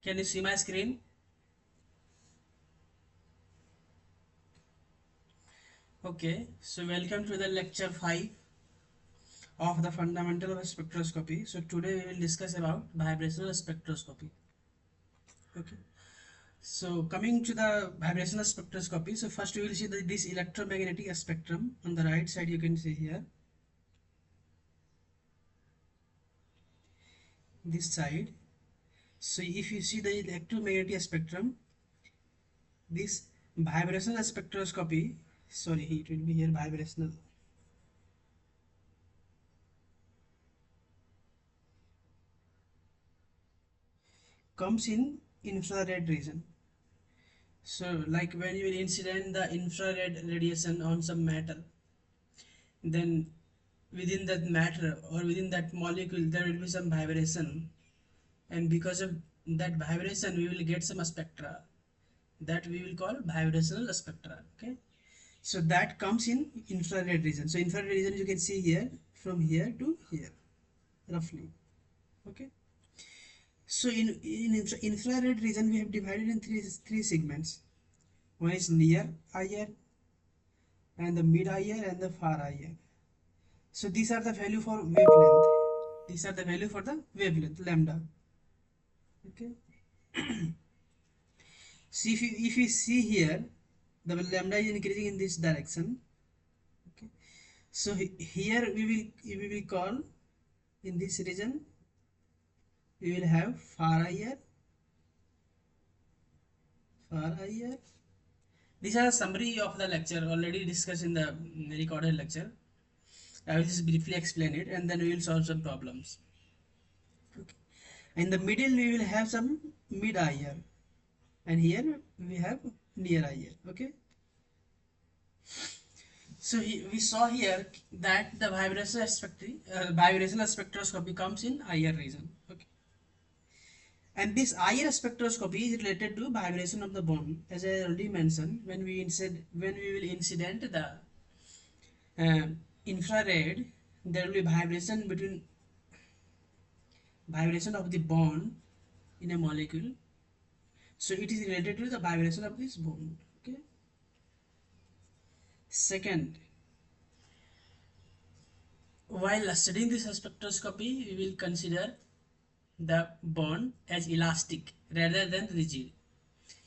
Can you see my screen? Okay, so welcome to the lecture 5 of the fundamental of spectroscopy. So today we will discuss about vibrational spectroscopy. Okay, so coming to the vibrational spectroscopy, so first we will see this electromagnetic spectrum. On the right side you can see here, this side. So if you see the electromagnetic spectrum, this vibrational spectroscopy, sorry, it will be here vibrational, comes in infrared region. So like when you will incident the infrared radiation on some matter, then within that matter or within that molecule there will be some vibration, and because of that vibration we will get some spectra that we will call vibrational spectra. Okay, so that comes in infrared region. So infrared region you can see here, from here to here roughly. Okay, so in infrared region we have divided in three segments. One is near IR, and the mid IR, and the far IR. So these are the value for wavelength. These are the value for the wavelength lambda. Okay. See, if you see here, the lambda is increasing in this direction. Okay. So here we will call, in this region we will have far IR, far IR. These are a summary of the lecture already discussed in the recorded lecture. I will just briefly explain it and then we will solve some problems. Okay. In the middle we will have some mid IR, and here we have near IR. Okay, so we saw here that the vibrational spectroscopy comes in IR region. Okay, and this IR spectroscopy is related to vibration of the bone. As I already mentioned, when we will incident the uh, infrared, there will be vibration of the bond in a molecule. So it is related to the vibration of this bone. Okay. Second, while studying this spectroscopy, we will consider the bond as elastic rather than rigid.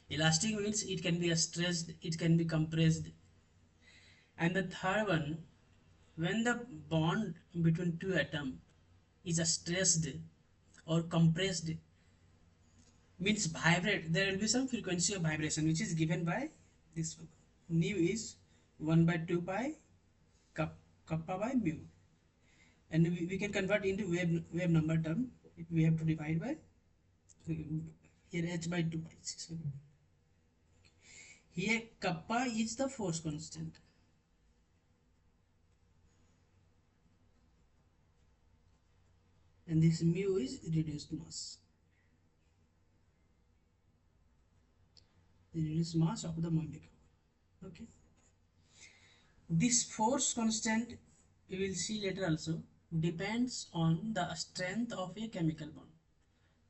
Elastic means it can be stressed, it can be compressed. And the third one, when the bond between two atoms is stressed or compressed, means vibrate, there will be some frequency of vibration which is given by this one. Nu is 1 by 2 pi kappa by mu. And we can convert into wave number term. We have to divide by here h by 2 pi. Sorry. Here kappa is the force constant, and this mu is reduced mass. The reduced mass of the molecule. Okay. This force constant, we will see later also, depends on the strength of a chemical bond.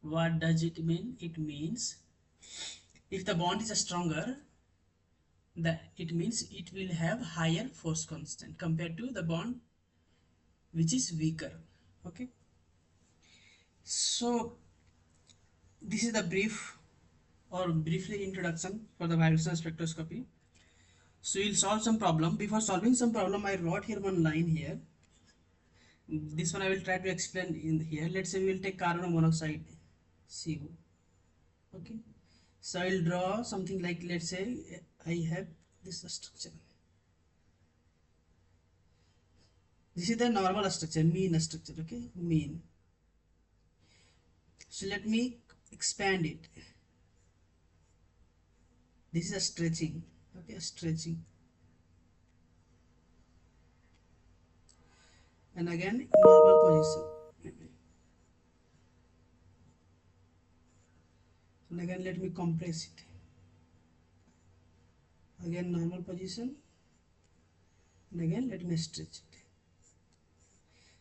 What does it mean? It means if the bond is stronger, it means it will have higher force constant compared to the bond which is weaker. Okay, so this is the briefly introduction for the vibrational spectroscopy. So we'll solve some problem. Before solving some problem, I wrote here one line here. This one I will try to explain in here. Let's say we will take carbon monoxide, CO. Okay, so I will draw something like, let's say I have this structure. This is the normal structure, mean structure. Okay, mean. So let me expand it. This is a stretching. Okay, stretching. And again normal position. And again let me compress it. Again normal position. And again let me stretch it.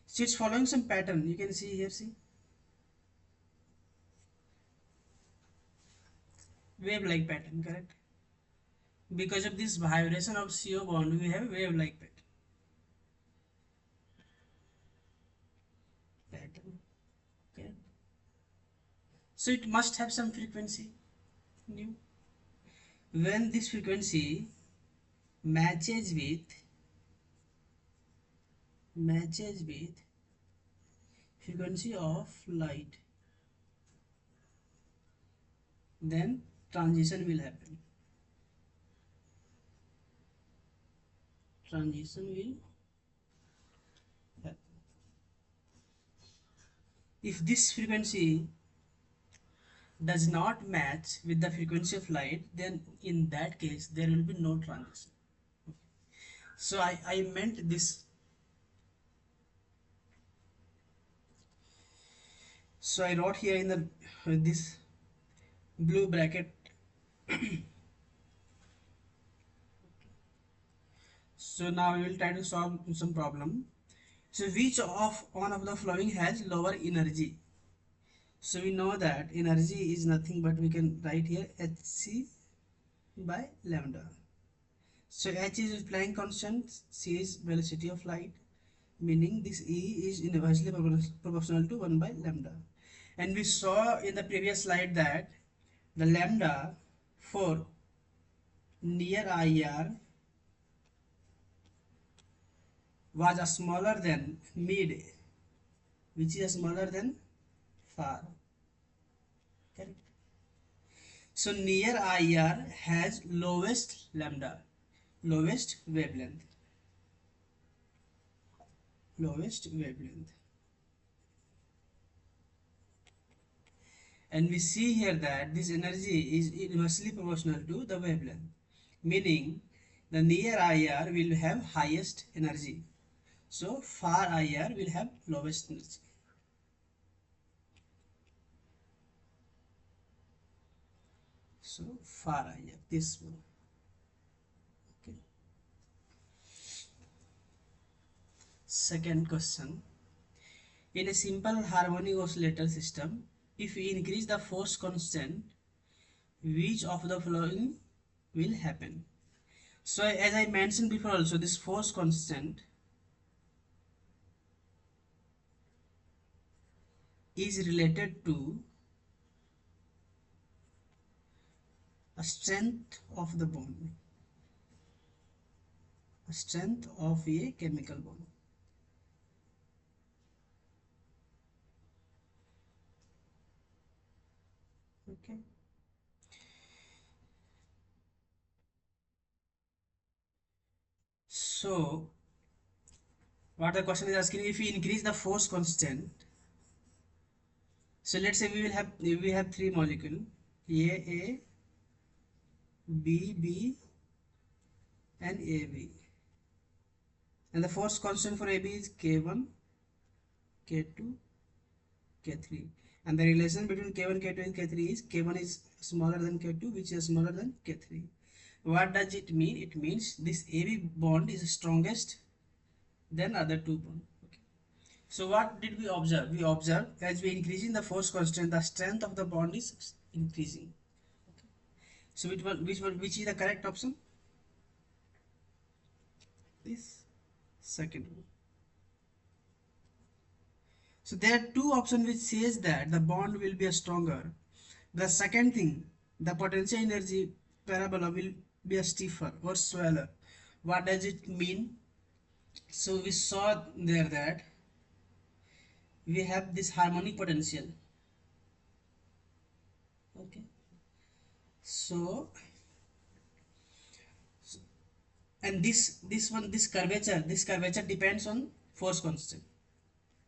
So it's following some pattern. You can see here, see. wave-like pattern, correct? Because of this vibration of CO bond, we have wave-like pattern. Okay. So it must have some frequency. New. When this frequency matches with frequency of light, then transition will happen. Transition will happen. If this frequency does not match with the frequency of light, then in that case there will be no transition. So I meant this. So I wrote here in the this blue bracket. So now we will try to solve some problem. So which of one of the following has lower energy? So we know that energy is nothing but we can write here hc by lambda. So h is Planck constant, c is velocity of light, meaning this E is inversely proportional to 1 by lambda. And we saw in the previous slide that the lambda for near IR was a smaller than mid, which is smaller than far. Correct. So near IR has lowest lambda, lowest wavelength, lowest wavelength. And we see here that this energy is inversely proportional to the wavelength, meaning the near IR will have highest energy. So far IR will have lowest energy. So far IR, this one. Okay. Second question. In a simple harmonic oscillator system, if we increase the force constant, which of the following will happen? So as I mentioned before also, this force constant is related to a strength of the bond, a strength of a chemical bond. Okay. So what the question is asking, if we increase the force constant, so let's say we have three molecules, A, B, and AB, and the force constant for AB is K1, K2, K3, and the relation between K1, K2 and K3 is K1 is smaller than K2, which is smaller than K3. What does it mean? It means this AB bond is strongest than other two bonds. Okay. So what did we observe? We observed as we increasing the force constant, the strength of the bond is increasing. Okay. So which is the correct option? This second one. So there are two options which says that the bond will be stronger. The second thing, the potential energy parabola will be a stiffer or smaller. What does it mean? So we saw there that we have this harmonic potential. Okay. So and this curvature depends on force constant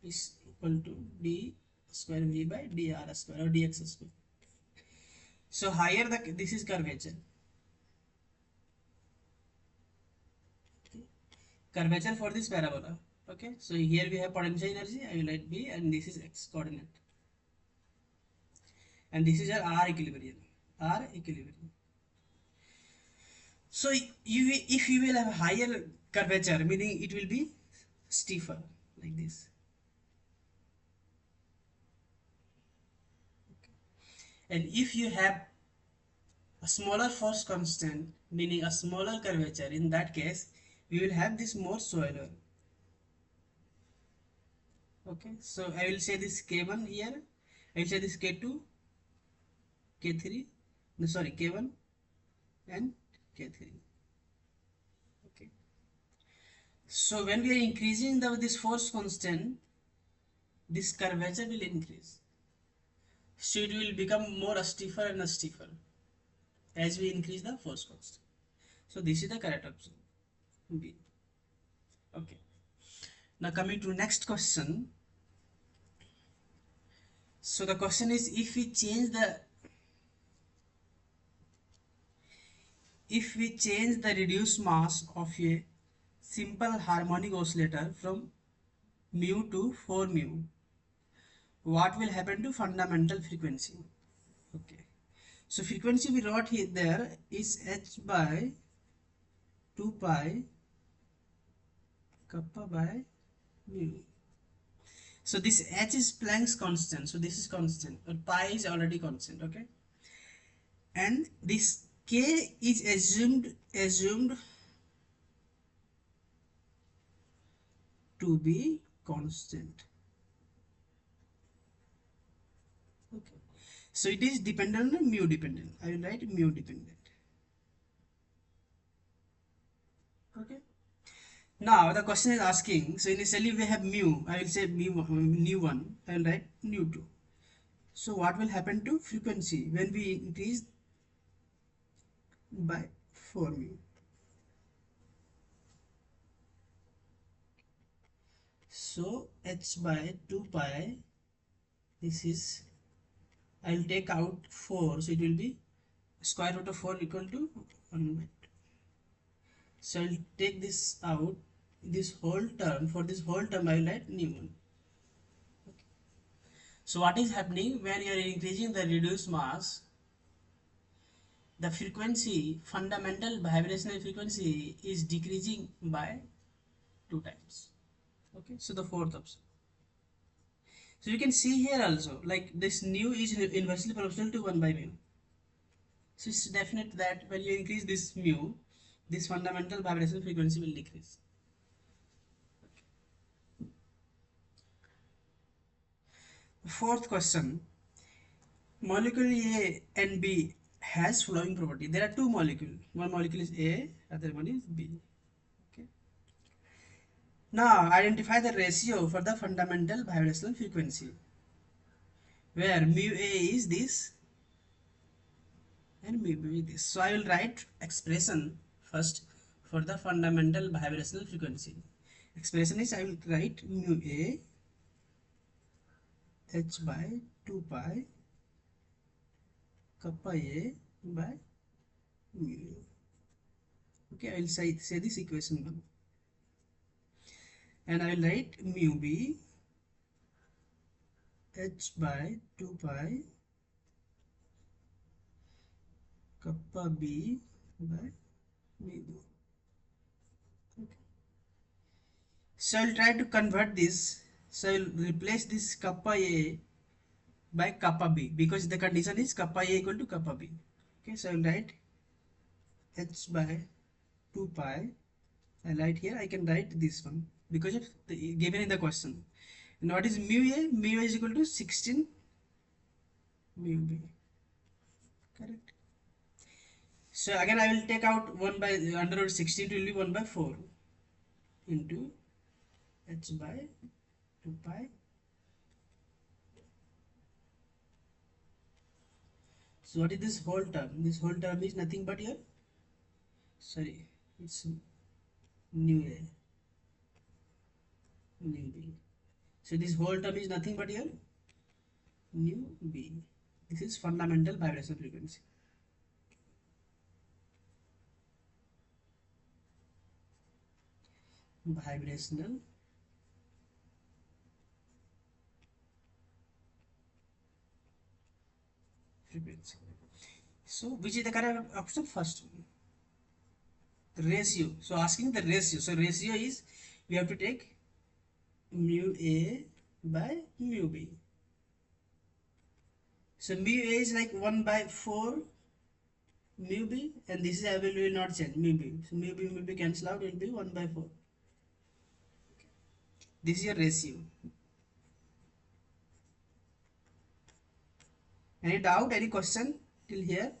is equal to d square v by dr square or dx square. So higher this is curvature. Okay. Curvature for this parabola. Okay, so here we have potential energy, I will write b, and this is x coordinate, and this is your r equilibrium. So if you will have higher curvature, meaning it will be stiffer like this. And if you have a smaller force constant, meaning a smaller curvature, in that case we will have this more swallow. Okay, so I will say this K1 here, I will say this K2, K3, no sorry, K1 and K3. Okay, so when we are increasing this force constant, this curvature will increase, so it will become more stiffer and stiffer as we increase the force constant. So this is the correct option B. Okay, now coming to next question. So the question is, if we change the reduced mass of a simple harmonic oscillator from mu to 4 mu, what will happen to fundamental frequency? Okay, so frequency we wrote here there is h by 2 pi kappa by mu. So this h is Planck's constant, so this is constant, but pi is already constant. Okay, and this k is assumed to be constant. Okay, so it is dependent on mu dependent. I will write mu dependent. Okay, now the question is asking, so initially we have mu, I will say mu1, I will write mu2. So what will happen to frequency when we increase by 4 mu? So h by 2 pi, this is, I will take out 4, so it will be square root of 4 equal to 1 by 2. So I will take this out, this whole term, for this whole term I will write mu1. Okay. So what is happening when you are increasing the reduced mass, the frequency, fundamental vibrational frequency is decreasing by 2 times. Okay, so the fourth option. So you can see here also, like this nu is inversely proportional to 1 by mu. So it's definite that when you increase this mu, this fundamental vibrational frequency will decrease. Fourth question. Molecule A and B has flowing property. There are two molecules. One molecule is A, other one is B. Okay. Now identify the ratio for the fundamental vibrational frequency, where mu A is this and mu B is this. So I will write expression first for the fundamental vibrational frequency. Expression is, I will write mu A h by 2 pi kappa A by mu. Okay, I will say this equation 1. And I will write mu B h by 2 pi kappa B by mu. Okay. So I will try to convert this. So I will replace this kappa A by kappa B, because the condition is kappa A equal to kappa B. Okay, so I will write h by 2 pi. I write here, I can write this one because of the given in the question. And what is mu A? Mu A is equal to 16 mu B. Correct. So again I will take out 1 by under root 16, it will be 1 by 4 into h by 2 pi. So what is this whole term? This whole term is nothing but here, sorry, it's nu A, nu B. So this whole term is nothing but here nu B. This is fundamental vibrational frequency. Vibrational frequency. So which is the correct option? First one. Ratio. So asking the ratio. So ratio is, we have to take mu A by mu B. So mu A is like 1 by 4 mu b, and this is will not change, mu b. So mu b cancel out, it will be 1 by 4. This is your ratio. Any doubt, any question till here?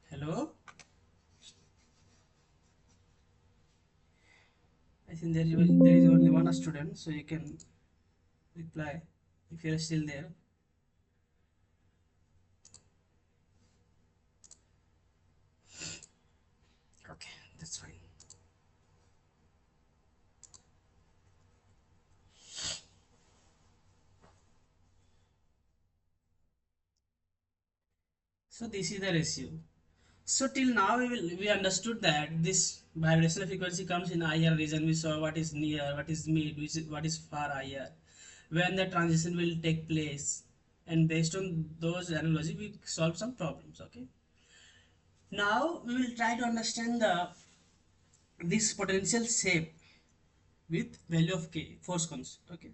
Hello? I think there is only one student, so you can reply if you are still there. Okay, that's fine. So this is the ratio. So till now we understood that this vibrational frequency comes in higher region. We saw what is near, what is mid, what is far higher, when the transition will take place, and based on those analogy we solve some problems. Okay. Now we will try to understand the this potential shape with value of k, force constant. Okay.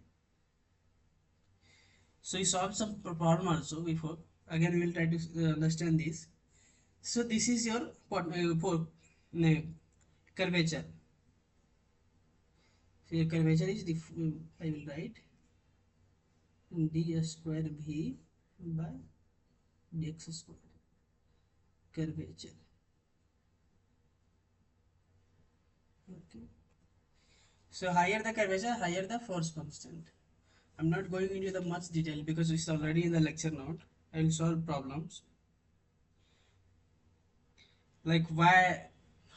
So we solve some problem also before. Again we will try to understand this. So this is your curvature. So your curvature is I will write d square v by dx square curvature. Okay. So higher the curvature, higher the force constant. I'm not going into the much detail because it's already in the lecture note. I will solve problems like why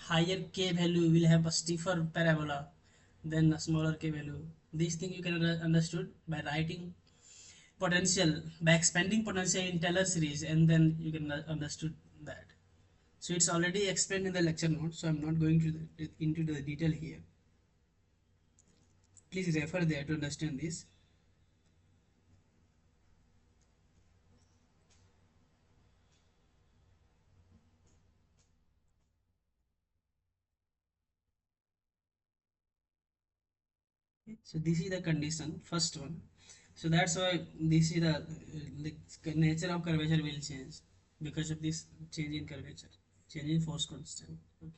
higher k value will have a stiffer parabola than a smaller k value. This thing you can understood by writing potential, by expanding potential in Taylor series, and then you can understood that. So it's already explained in the lecture notes, so I'm not going to into the detail here. Please refer there to understand this. So this is the condition, first one. So that's why this is the nature of curvature will change because of this change in curvature, change in force constant. Okay.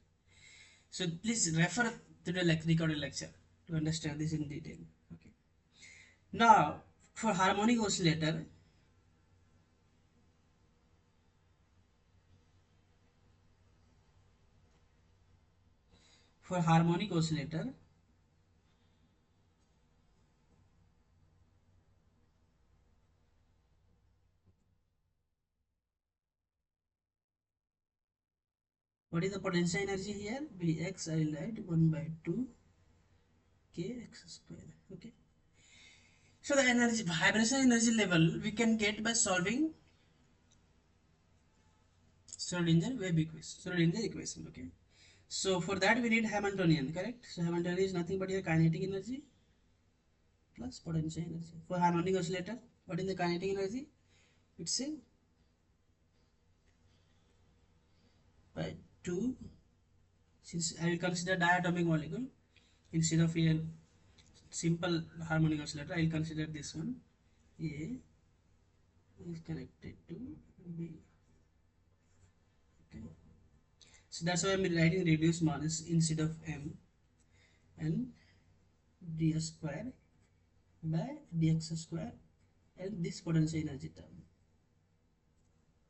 So please refer to the recorded lecture to understand this in detail. Okay. Now for harmonic oscillator, for harmonic oscillator, what is the potential energy here? Vx I will write 1 by 2 kx square. Okay. So the energy, vibration energy level we can get by solving Schrodinger equation. Okay. So for that we need Hamiltonian, correct? So Hamiltonian is nothing but your kinetic energy plus potential energy. For harmonic oscillator, what is the kinetic energy? It's a by 2. Since I will consider diatomic molecule instead of a simple harmonic oscillator, I will consider this one. A is connected to B. Okay. So that's why I'm writing reduced mass instead of M, and d square by dx square, and this potential energy term.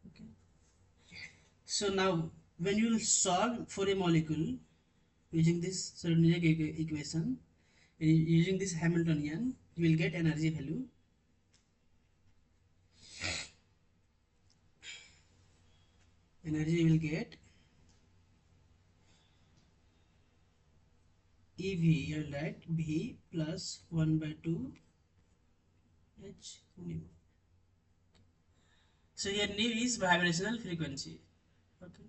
Okay. So now when you will solve for a molecule using this Schrodinger equation, using this Hamiltonian, you will get energy value. Energy you will get EV, you will write V plus 1 by 2 H nu. So here nu is vibrational frequency. Okay.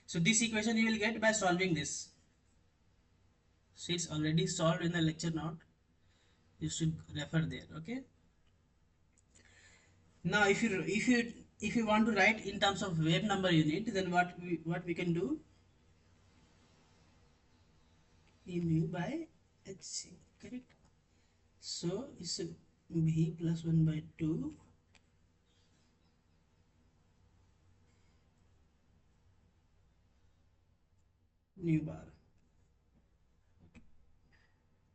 So this equation you will get by solving this. So it's already solved in the lecture note. You should refer there. Okay. Now if you want to write in terms of wave number unit, then what we can do? E mu by Hc. Correct. So it's V plus 1 by 2 nu bar.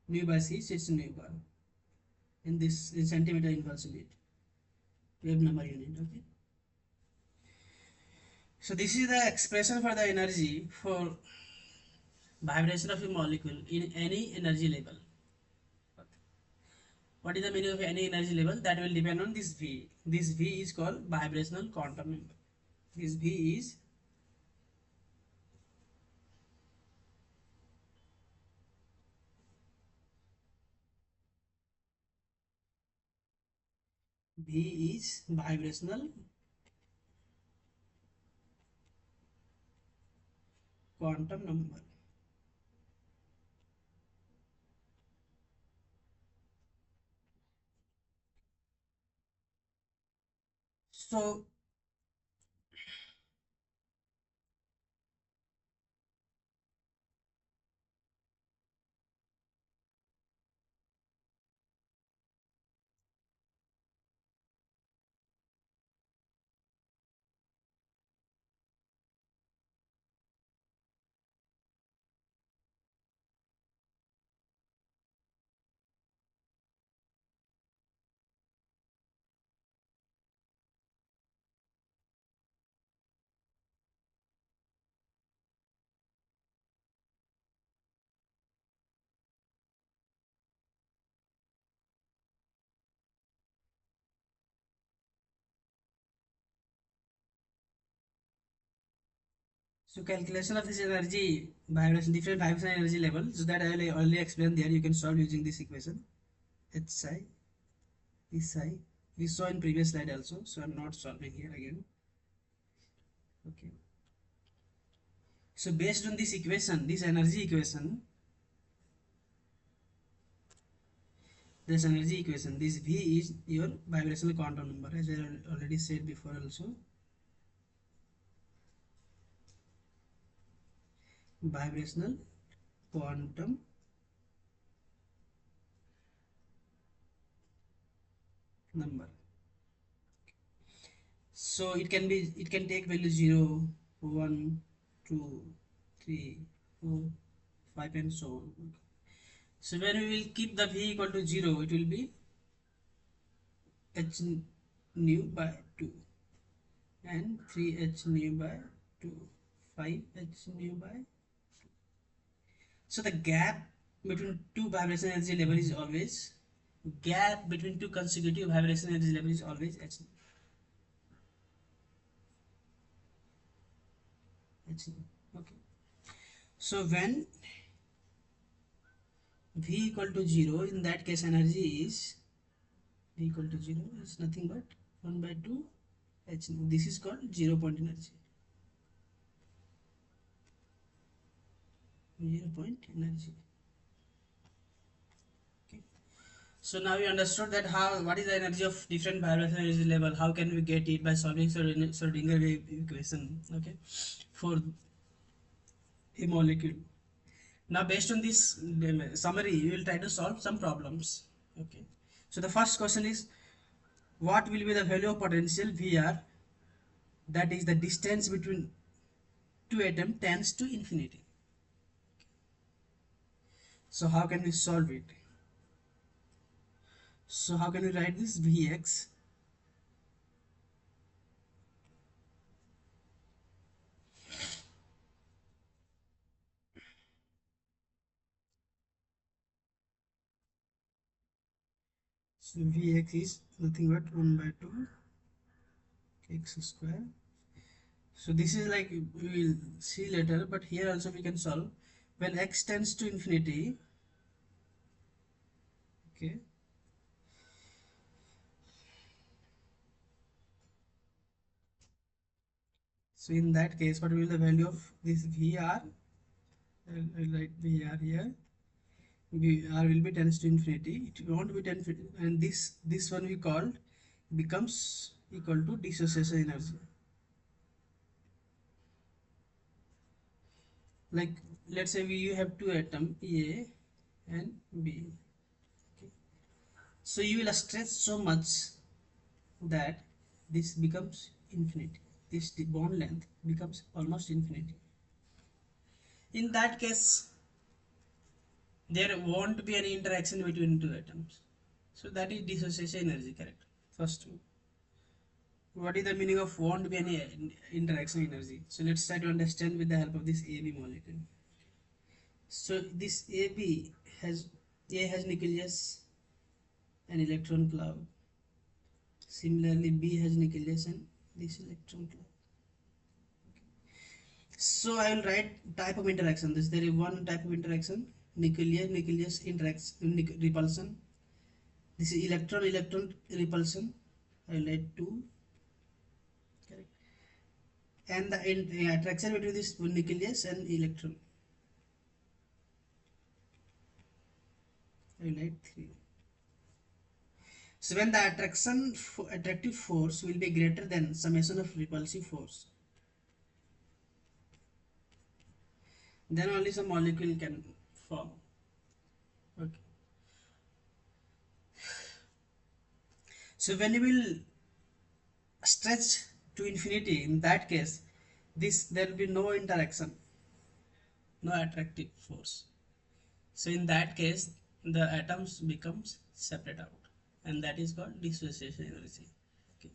Nu by c is its nu bar. In this in centimeter inverse unit, wave number unit. Okay. So this is the expression for the energy for vibration of a molecule in any energy level. What is the meaning of any energy level? That will depend on this V. This V is called vibrational quantum number. This V is vibrational quantum number. So so calculation of this energy vibration, different vibration energy levels, so that I will already explain there. You can solve using this equation. H psi is psi. We saw in previous slide also, so I'm not solving here again. Okay. So based on this equation, this energy equation, this V is your vibrational quantum number, as I already said before also. Vibrational quantum number. So it can take value 0, 1, 2, 3, 4, 5 and so on. So when we will keep the V equal to 0, it will be h nu by 2 and 3h nu by 2, 5h nu by 2. So the gap between two vibration energy level is always, gap between two consecutive vibration energy level is always h nu. Okay. So when V equal to 0, in that case energy is V equal to 0 is nothing but 1 by 2 h nu. This is called 0 point energy. 0 point energy. Okay. So now we understood that what is the energy of different vibration energy level. How can we get it by solving Schrodinger wave equation? Okay, for a molecule. Now based on this summary, you will try to solve some problems. Okay. So the first question is, what will be the value of potential VR, that is the distance between two atoms, tends to infinity? So how can we solve it? So how can we write this? Vx so Vx is nothing but 1 by 2 x square. So this is like, we will see later, but here also we can solve. When x tends to infinity, okay, so in that case, what will be the value of this VR? I'll write VR here. VR will be tends to infinity. It won't be 10, and this one we called becomes equal to dissociation energy. Like, let's say you have two atoms A and B. Okay. So you will stretch so much that this becomes infinity. This bond length becomes almost infinity. In that case, there won't be any interaction between two atoms. So that is dissociation energy, correct? First one. What is the meaning of won't be any interaction energy? So let's try to understand with the help of this AB molecule. So this AB has A has nucleus and electron cloud. Similarly, B has nucleus and this electron cloud. So I will write type of interaction. There is one type of interaction, nucleus interacts repulsion. This is electron repulsion. I will write 2. Correct. And the attraction between this nucleus and electron. I will write 3. So when the attractive force will be greater than summation of repulsive force, then only some molecule can form. Okay. So when you will stretch to infinity, in that case, there will be no interaction, no attractive force. So in that case, the atoms becomes separate out, and that is called dissociation energy. Okay.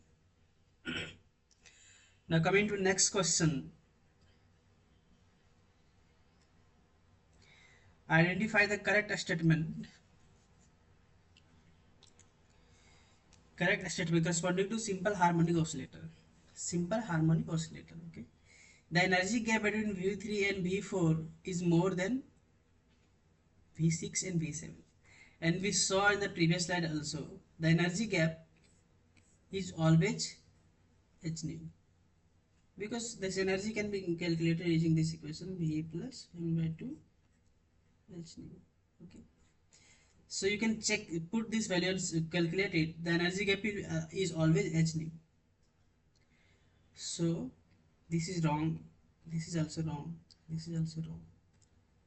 Now coming to next question. Identify the correct statement corresponding to simple harmonic oscillator. Simple harmonic oscillator. Okay. The energy gap between V3 and V4 is more than V6 and V7. And we saw in the previous slide also, the energy gap is always h nu. Because this energy can be calculated using this equation V plus m by 2 h nu. Okay. So you can check, put this value and calculate it. The energy gap is always h nu. So this is wrong. This is also wrong. This is also wrong.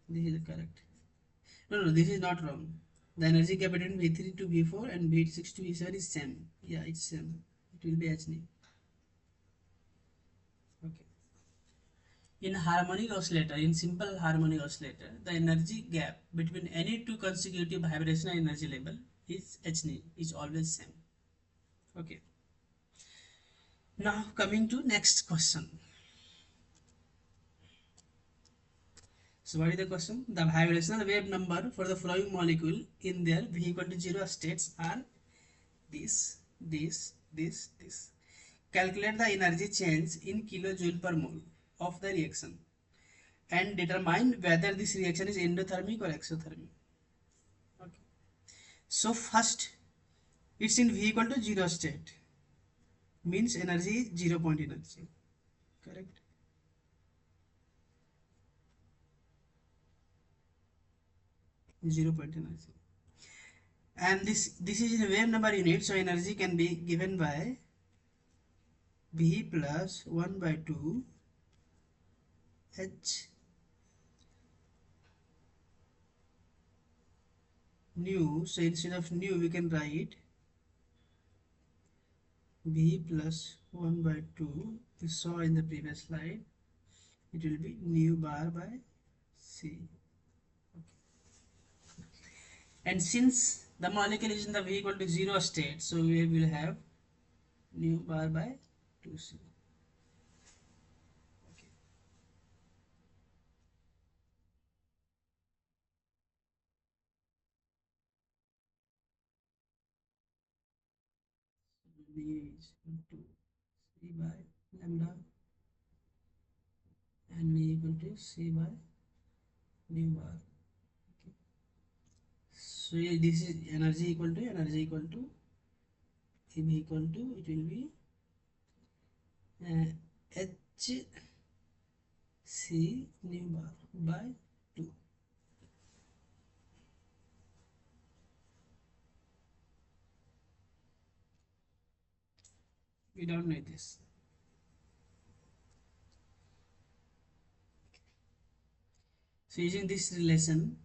This is correct. No, this is not wrong. The energy gap between V3 to V4 and V6 to V7 is same. Yeah, it's same. It will be h nu. Okay. In harmonic oscillator, in simple harmonic oscillator, the energy gap between any two consecutive vibrational energy level is h nu, is always same. Okay. Now coming to next question. So what is the question? The vibrational wave number for the following molecule in their V equal to 0 states are this. Calculate the energy change in kilojoule per mole of the reaction and determine whether this reaction is endothermic or exothermic. Okay. So first, it's in V equal to 0 state, means energy is 0 point energy. Correct. Zero point energy. And this is in wave number unit, so energy can be given by V plus 1 by 2 h nu. So instead of nu we can write V plus 1 by 2. We saw in the previous slide, it will be nu bar by C. Okay. And since the molecule is in the V equal to 0 state, so we will have nu bar by 2C. Okay. V is equal to C by lambda and V equal to C by nu bar. Okay. So this is energy equal to V equal to, it will be h C nu bar by 2. We don't need this. So using this relation,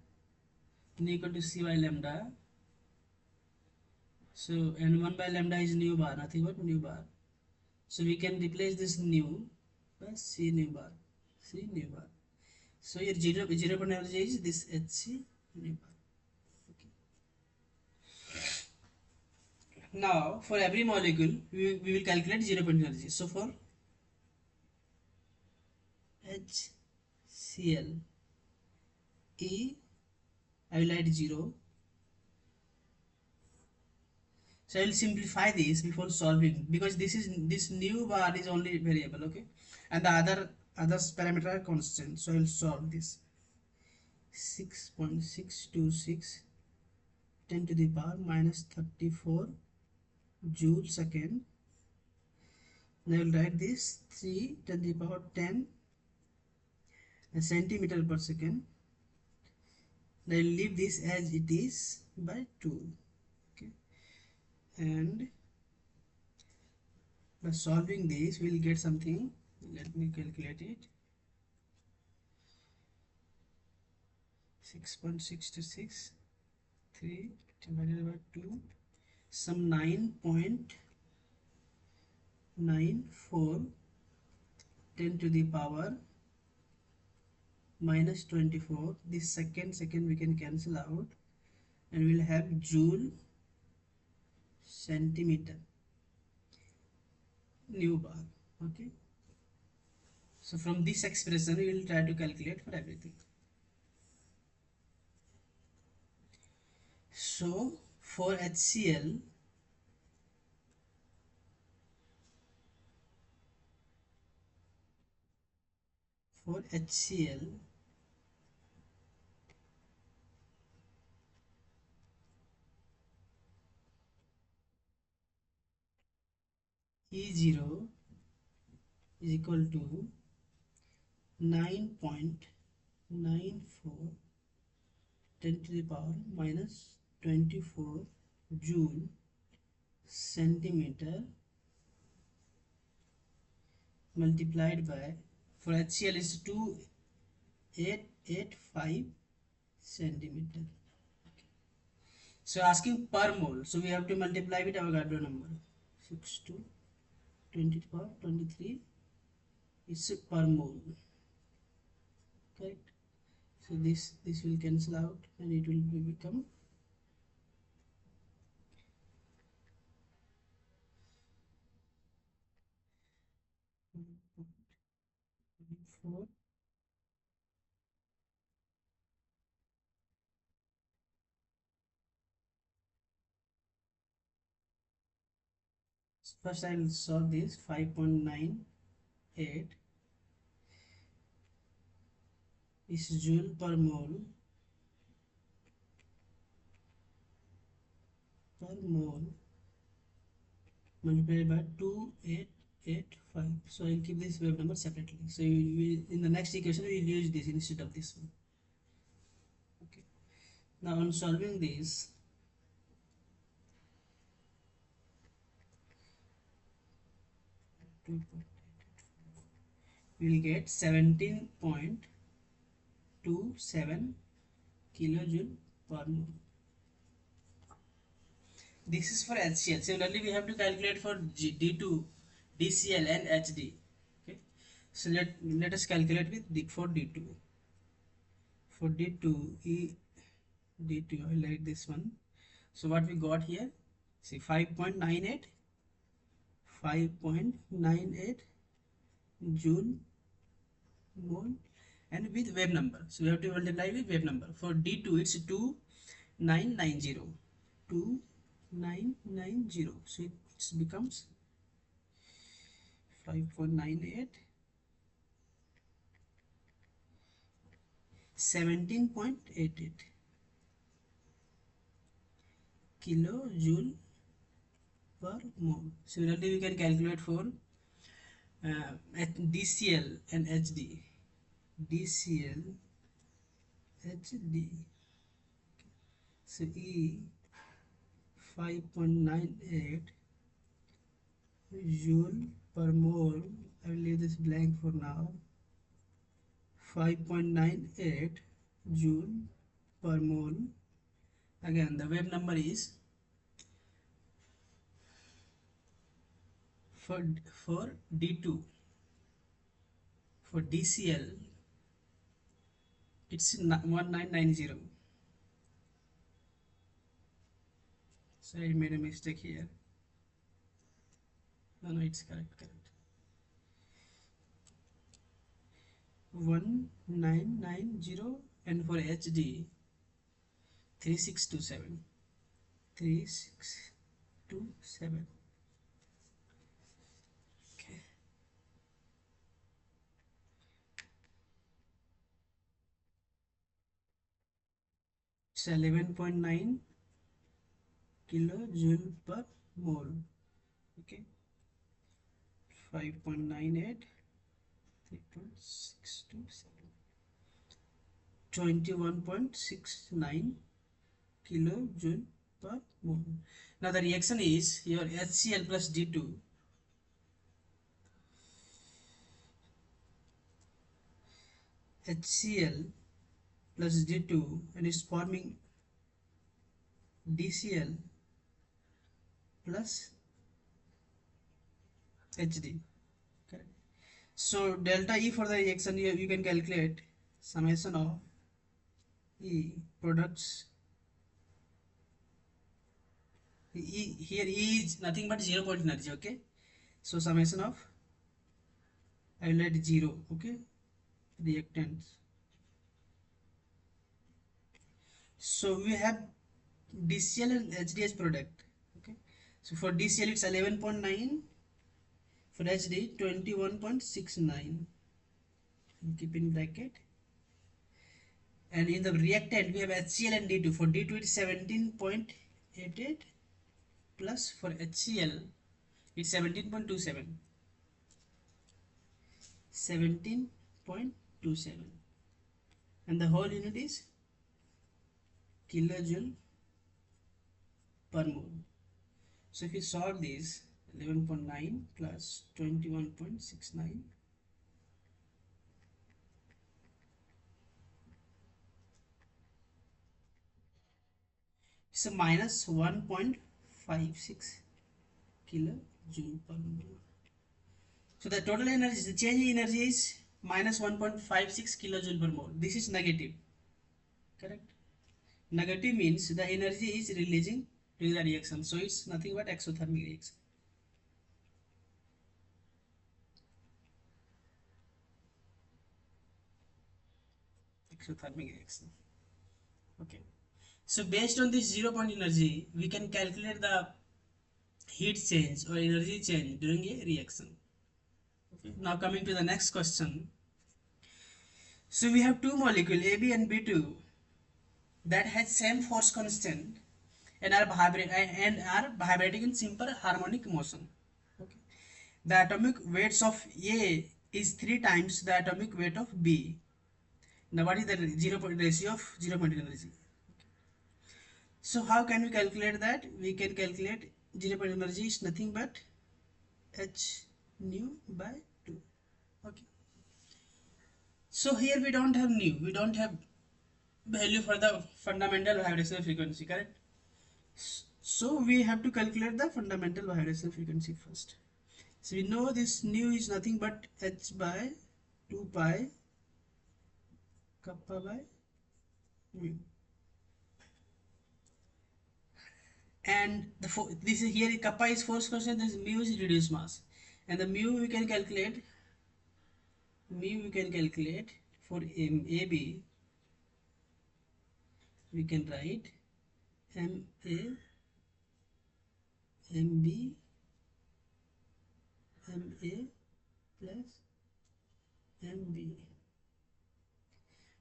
nu equal to C by lambda. So and 1 by lambda is nu bar, nothing but nu bar. So we can replace this nu by C nu bar. So your zero point energy is this Hc nu bar. Okay. Now for every molecule we will calculate zero point energy. So for HCl E, I will add 0. So I will simplify this before solving, because this new bar is only variable, okay, and the other parameter are constant. So I will solve this. 6.626 10 to the power minus 34 joule second. And I will write this 3 10 to the power 10 centimeter per second. And I will leave this as it is by 2. Okay, and by solving this we will get something. Let me calculate it. 6.626 3 divided by 2, some 9.94 10 to the power minus 24. This second we can cancel out, and we'll have joule centimeter new bar. Okay, so from this expression we will try to calculate for everything. So for HCl, E0 is equal to 9.94 10 to the power minus 24 joule centimeter multiplied by, for HCl is 2885 centimeter. So asking per mole, so we have to multiply with Avogadro number. 6 to 20 to the power 23 is per mole. Correct. So this will cancel out and it will become 4. First I will solve this. 5.98 is joule per mole multiplied by 2885. So I will keep this wave number separately. So in the next equation we will use this instead of this one. Okay. Now on solving this, we will get 17.27 kilojoule per mole. This is for HCl. Similarly, we have to calculate for D2, DCl and HD. Okay. So let us calculate with for D2. For D2, D2, I like this one. So what we got here? See 5.98 joule mole, and with wave number. So we have to multiply with wave number. For D2 it's 2990. 2990. So it becomes 5.98 17.88 kilojoule per mole. Similarly, we can calculate for at DCl and HD. DCl, HD. So E 5.98 joule per mole. I will leave this blank for now. 5.98 joule per mole. Again, the wave number is for D2. For DCl It's 1990. So I made a mistake here. No, it's correct. 1990, and for HD 3627. 3627. Okay. It's 11.9 kilojoule per mole. Okay. 5.98, 3.627, 21.69 kilojoule per mole. Now the reaction is your HCl plus D2. HCl plus D2 and is forming DCl plus HD. Correct. So delta E for the reaction you can calculate summation of E products. Here E is nothing but 0 point energy. Okay, so summation of I will add 0. Okay, reactants. So we have DCl and HDS product. Okay, so for DCl it's 11.9, for HD 21.69. Keep in bracket. And in the reactant we have HCl and D2. For D2 it's 17.88 plus for HCl it's 17.27. 17.27, and the whole unit is kilojoule per mole. So if you solve this, 11.9 plus 21.69, it's a minus 1.56 kilojoule per mole. So the total energy, the change in energy is minus 1.56 kilojoule per mole. This is negative, correct? Negative means the energy is releasing during the reaction, so it's nothing but exothermic reaction. Exothermic reaction. Okay. So based on this 0 point energy, we can calculate the heat change or energy change during a reaction. Okay. Now coming to the next question. So we have two molecules AB and B2 that has same force constant and are vibrating in simple harmonic motion. Okay. The atomic weights of A is 3 times the atomic weight of B. Now what is the 0 point ratio of 0 point energy? So how can we calculate that? We can calculate 0 point energy is nothing but h nu by 2. Okay. So here we don't have nu, we don't have value for the fundamental vibrational frequency, correct? So we have to calculate the fundamental vibrational frequency first. So we know this nu is nothing but h by 2 pi kappa by mu. And this is here kappa is force constant, this mu is reduced mass, and the mu we can calculate for AB. We can write MA MB MA plus MB.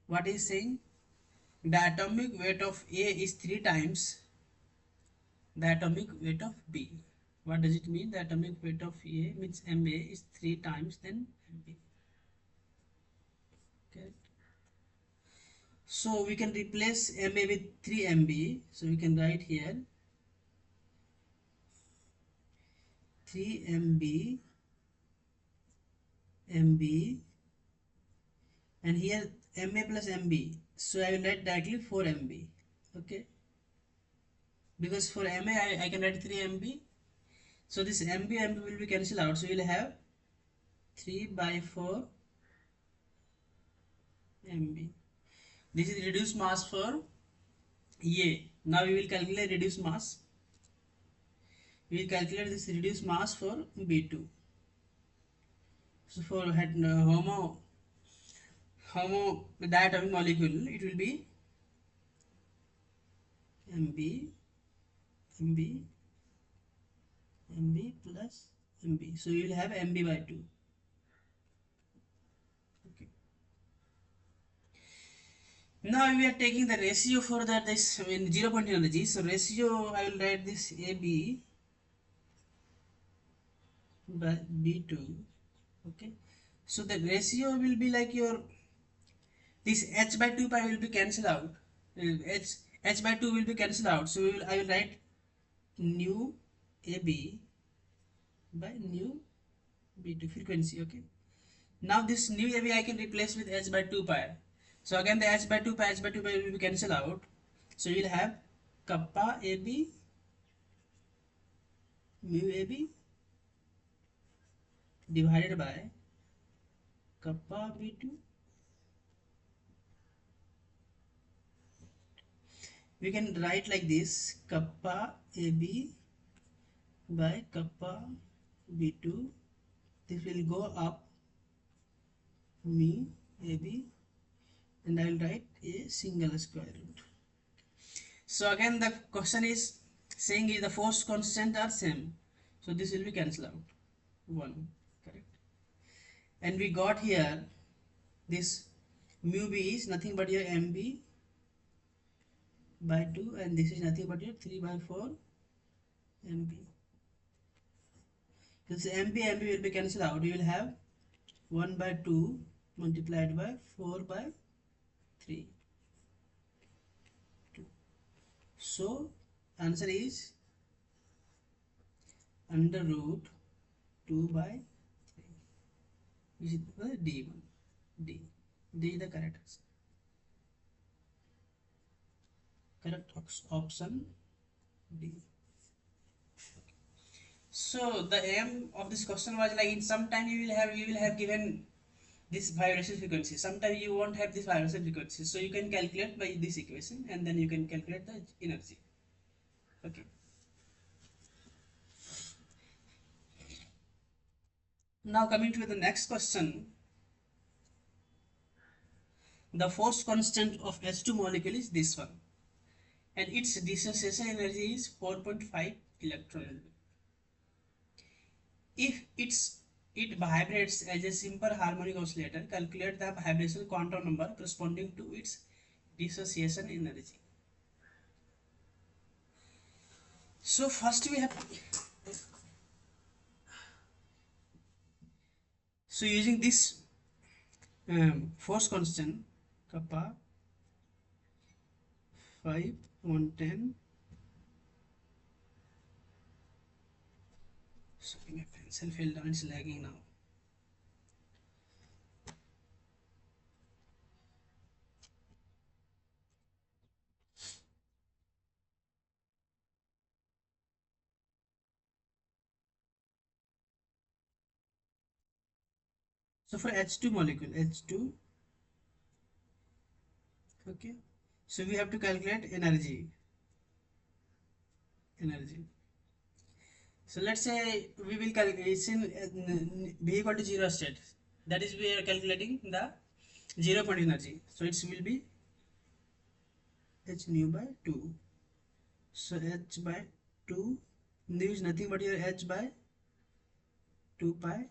What is saying? The atomic weight of A is 3 times the atomic weight of B. What does it mean? The atomic weight of A means MA is 3 times than MB. Okay. So we can replace MA with 3 MB. So we can write here 3 MB MB, and here MA plus MB. So I will write directly 4 MB. Okay. Because for MA I can write 3 MB. So this MB will be cancelled out. So we will have 3 by 4 MB. This is reduced mass for A. Now we will calculate reduced mass. We will calculate this reduced mass for B2. So for homo diatomic molecule, it will be Mb, Mb, Mb plus Mb. So you will have Mb by 2. Okay. Now we are taking the ratio for that this in 0 point energy. So ratio I will write this AB by B2. Okay. So the ratio will be like your this h by 2 pi will be cancelled out. H by 2 will be cancelled out. So I will write nu AB by nu B2 frequency. Okay. Now this new AB I can replace with h by 2 pi. So again the h by 2 pi will be cancelled out. So you will have kappa AB mu AB divided by kappa B2. We can write like this, kappa AB by kappa B2. This will go up mu AB and I will write a single square root. So again the question is saying is the force constant are same. So this will be cancelled out. 1. Correct. And we got here this mu B is nothing but your MB by 2 and this is nothing but your 3 by 4 MB. This MB will be cancelled out. You will have 1 by 2 multiplied by 4 by 3. 2. So answer is under root 2 by 3. Which is the D1. D. D is the correct answer. Correct option D. So the aim of this question was like in some time you will have given this vibration frequency. Sometimes you won't have this vibration frequency. So you can calculate by this equation and then you can calculate the energy. Okay. Now coming to the next question. The force constant of H2 molecule is this one. And its dissociation energy is 4.5 electron. If it vibrates as a simple harmonic oscillator, calculate the vibrational quantum number corresponding to its dissociation energy. So first we have using this force constant kappa 5 110. Sorry, my pencil fell down, it's lagging now. So for H2 molecule, H2, okay. So we have to calculate energy. So let's say we will calculate it's in V equal to 0 state. That is we are calculating the 0 point energy. So it will be h nu by 2. So h by 2 nu is nothing but your h by 2 pi.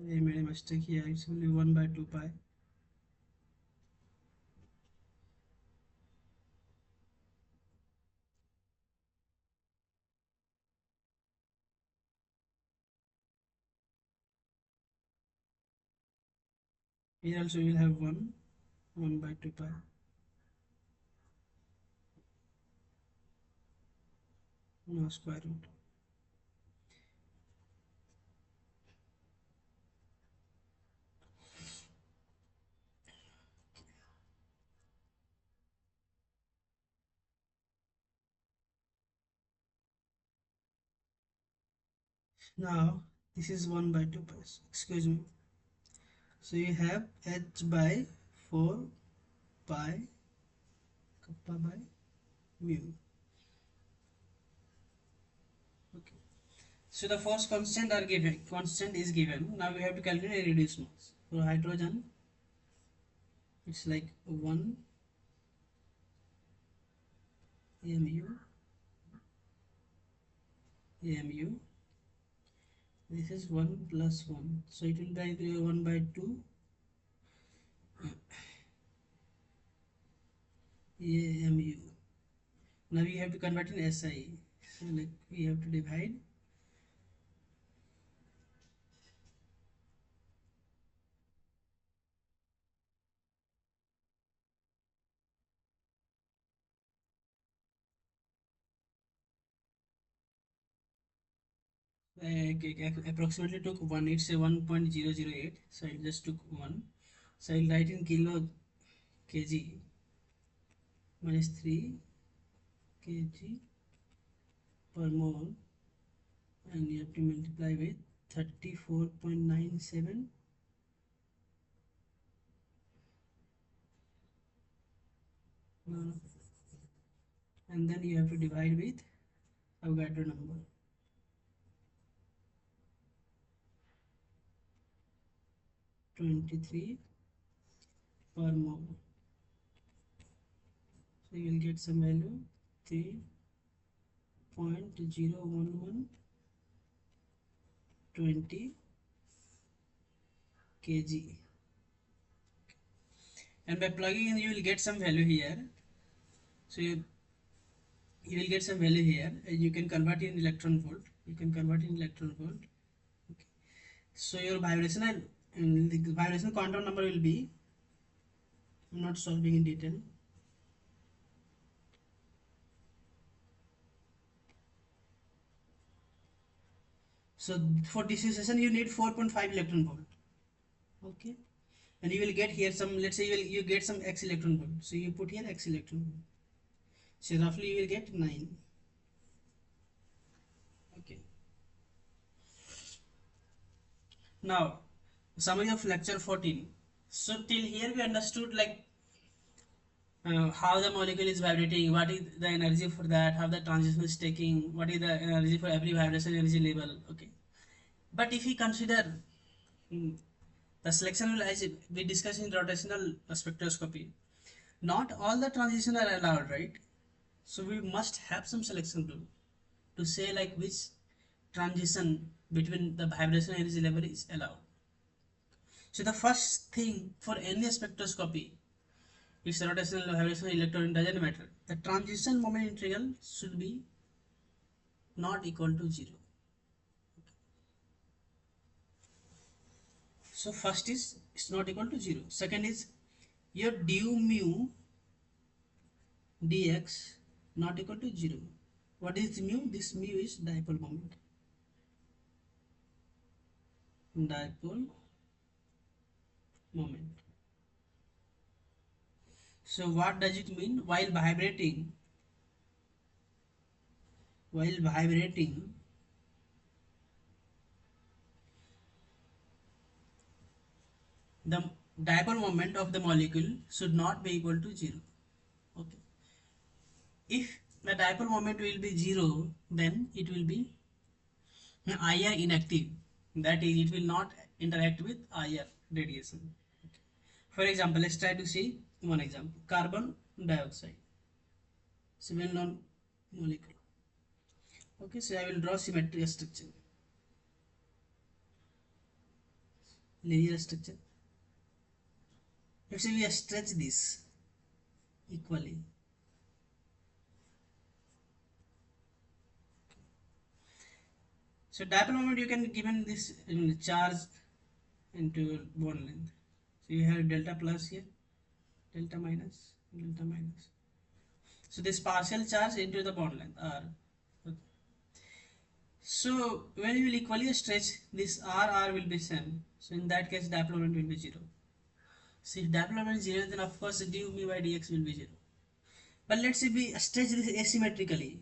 I made a mistake here. It's only 1 by 2 pi. Here also we will have 1 by 2 pi. No square root. Now this is 1 by 2 pi. Excuse me. So you have h by 4 pi kappa by mu. Okay. So the first constant are given. Constant is given. Now we have to calculate a reduced mass. For hydrogen, it's like 1 mu. This is 1 plus 1. So it will be either 1 by 2 mu. Now we have to convert in SI. So like we have to divide approximately took 1. It's a 1.008. So I just took 1. So I'll write in kilo kg minus 3 kg per mole, and you have to multiply with 34.97. No. And then you have to divide with Avogadro number. 23 per mole. So you will get some value 3.01120 kg. And by plugging in you will get some value here. So you will get some value here, and you can convert in electron volt. Okay. So your vibrational the vibrational quantum number will be, I'm not solving in detail. So for dissociation you need 4.5 electron volt. Okay. And you will get here some, let's say you get some x electron volt. So you put here x electron volt. So roughly you will get 9. Okay. Now summary of lecture 14. So till here we understood like how the molecule is vibrating, what is the energy for that, how the transition is taking, what is the energy for every vibration energy level. Okay. But if we consider mm, the selection will, as we discussed in rotational spectroscopy, not all the transition are allowed, right? So we must have some selection rule to say like which transition between the vibration energy level is allowed. So the first thing for any spectroscopy, it's rotational, vibrational, electron, doesn't matter. The transition moment integral should be not equal to 0. So first is it's not equal to 0. Second is your du mu dx not equal to 0. What is mu? This mu is dipole moment. Dipole moment. So what does it mean? While vibrating, the dipole moment of the molecule should not be equal to 0. Okay. If the dipole moment will be 0, then it will be IR inactive. That is, it will not interact with IR radiation. Okay. For example, let's try to see one example. Carbon dioxide. It's a well-known molecule. Okay, so I will draw symmetry structure. linear structure. Let's say we stretch this equally. So dipole moment you can given this charge into bond length. So you have delta plus here, delta minus, delta minus. So this partial charge into the bond length R. Okay. So when you will equally stretch, this R will be same. So in that case dipole moment will be 0. So if dipole moment is 0, then of course du mu by dx will be 0. But let's say we stretch this asymmetrically.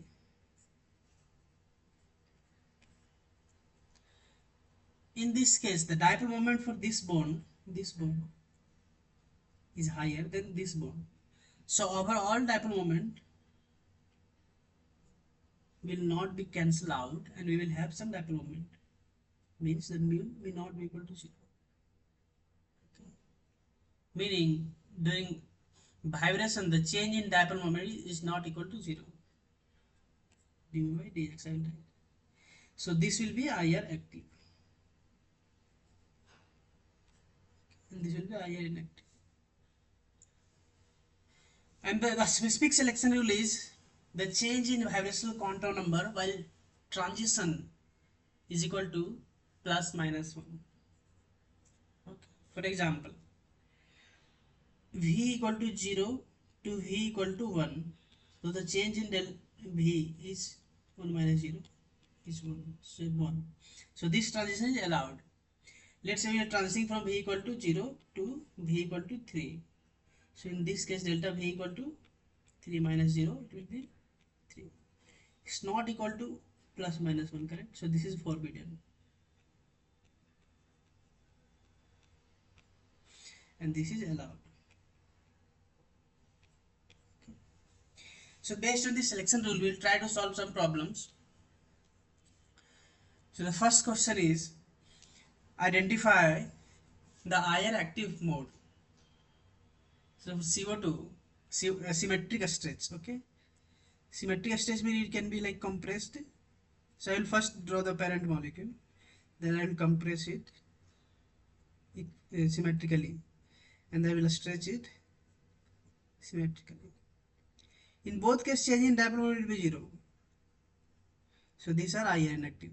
In this case, the dipole moment for this bond is higher than this bond. So overall dipole moment will not be cancelled out and we will have some dipole moment. Means that mu will not be equal to 0. Okay. Meaning during vibration the change in dipole moment is not equal to 0. Du by dx I will write. So this will be IR active. And this will be IR inactive. And the specific selection rule is the change in vibrational contour number while transition is equal to plus minus 1. Okay. For example, V equal to 0 to V equal to 1. So the change in del V is 1 minus 0 is 1. So 1. So this transition is allowed. Let's say we are transitioning from V equal to 0 to V equal to 3. So in this case delta V equal to 3 minus 0, it will be 3. It's not equal to plus minus 1, correct? So this is forbidden. And this is allowed. Okay. So based on this selection rule, we will try to solve some problems. So the first question is, identify the IR active mode. So CO2, symmetric stretch, okay? Symmetric stretch means it can be like compressed. So I will first draw the parent molecule, then I will compress it symmetrically, and I will stretch it symmetrically. In both cases, change in dipole moment will be 0. So these are IR inactive.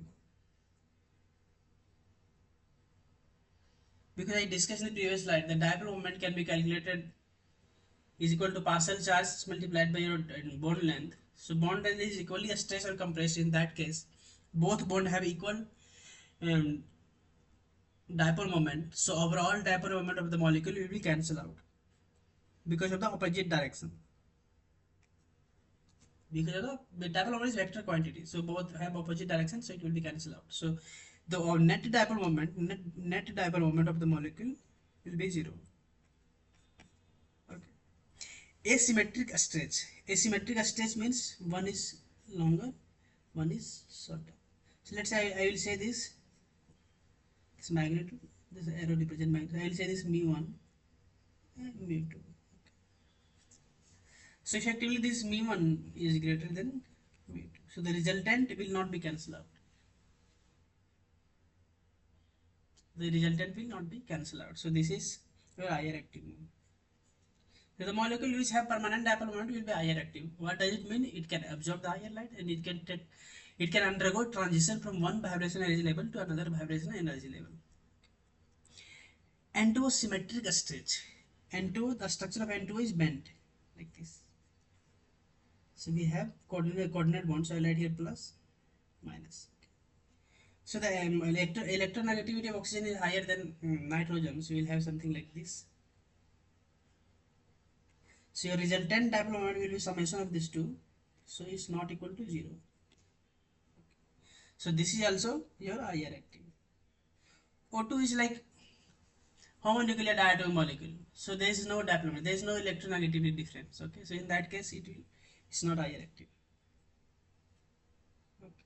Because I discussed in the previous slide, the dipole moment can be calculated is equal to partial charge multiplied by your bond length. So bond length is equally stretched or compressed. In that case, both bond have equal dipole moment. So overall dipole moment of the molecule will be cancelled out because of the opposite direction. Because of the dipole moment is vector quantity, so both have opposite direction, so it will be cancelled out. So the net dipole moment of the molecule will be 0. Okay. Asymmetric stretch. Asymmetric stretch means one is longer, one is shorter. So let's say I will say this magnitude, this arrow represent magnitude. I will say this mu1 and mu2. Okay. So effectively this mu1 is greater than mu2. So the resultant will not be cancelled out. The resultant will not be cancelled out. So this is your IR active mode. So the molecule which have permanent dipole moment will be IR active. What does it mean? It can absorb the IR light and it can undergo transition from one vibrational energy level to another vibrational energy level. N2 symmetric stretch. N2, the structure of N2 is bent like this. So we have coordinate bond. So I write here plus minus. So the electronegativity of oxygen is higher than nitrogen. So we will have something like this. So your resultant dipole moment will be summation of these two. So it's not equal to 0. So this is also your IR active. O2 is like homonuclear diatomic molecule. So there is no dipole moment. There is no electronegativity difference. Okay. So in that case, it's not IR active. Okay.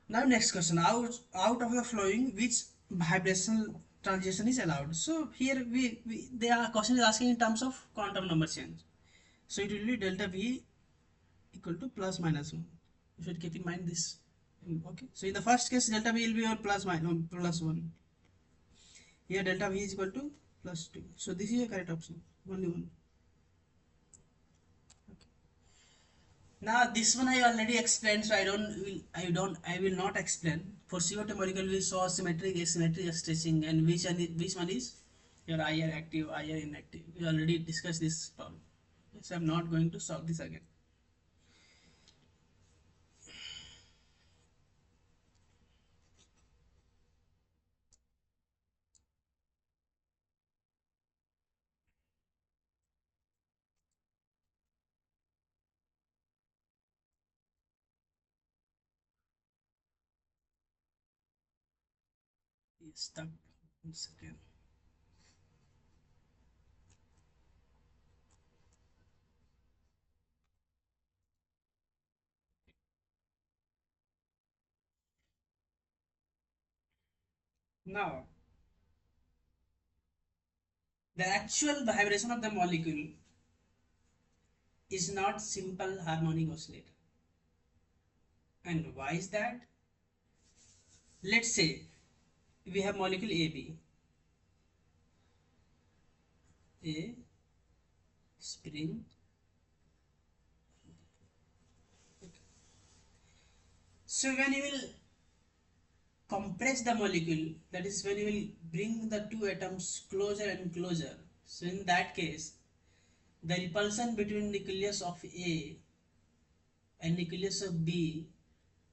Now next question. Out of the flowing, which vibrational transition is allowed? So here the question is asking in terms of quantum number change. So it will be delta V equal to plus minus 1. You should keep in mind this. Okay. So in the first case, delta V will be your plus 1. Here delta V is equal to plus 2. So this is a correct option. Only one. Now this one I already explained, so I will not explain. For CO2 molecule we saw symmetric, asymmetric stretching, and which one is your IR active, IR inactive. We already discussed this problem. So I'm not going to solve this again. Stuck. 1 second. Now the actual vibration of the molecule is not simple harmonic oscillator. And why is that? Let's say we have molecule AB, a spring. So when you will compress the molecule, that is when you will bring the two atoms closer and closer. So in that case, the repulsion between nucleus of A and nucleus of B,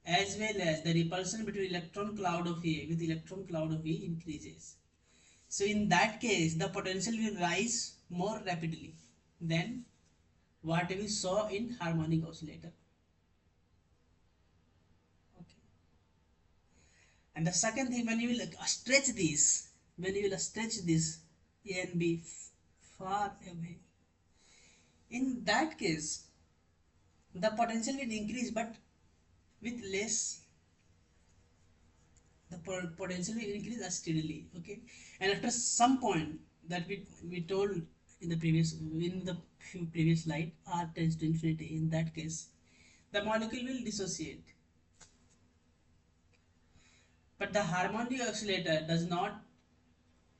as well as the repulsion between electron cloud of A with electron cloud of B increases. So in that case, the potential will rise more rapidly than what we saw in harmonic oscillator. Okay. And the second thing, when you will stretch this, A and B far away, in that case, the potential will increase, but with less, the potential will increase steadily. Okay, and after some point that we told in the previous slide, R tends to infinity. In that case, the molecule will dissociate. But the harmonic oscillator does not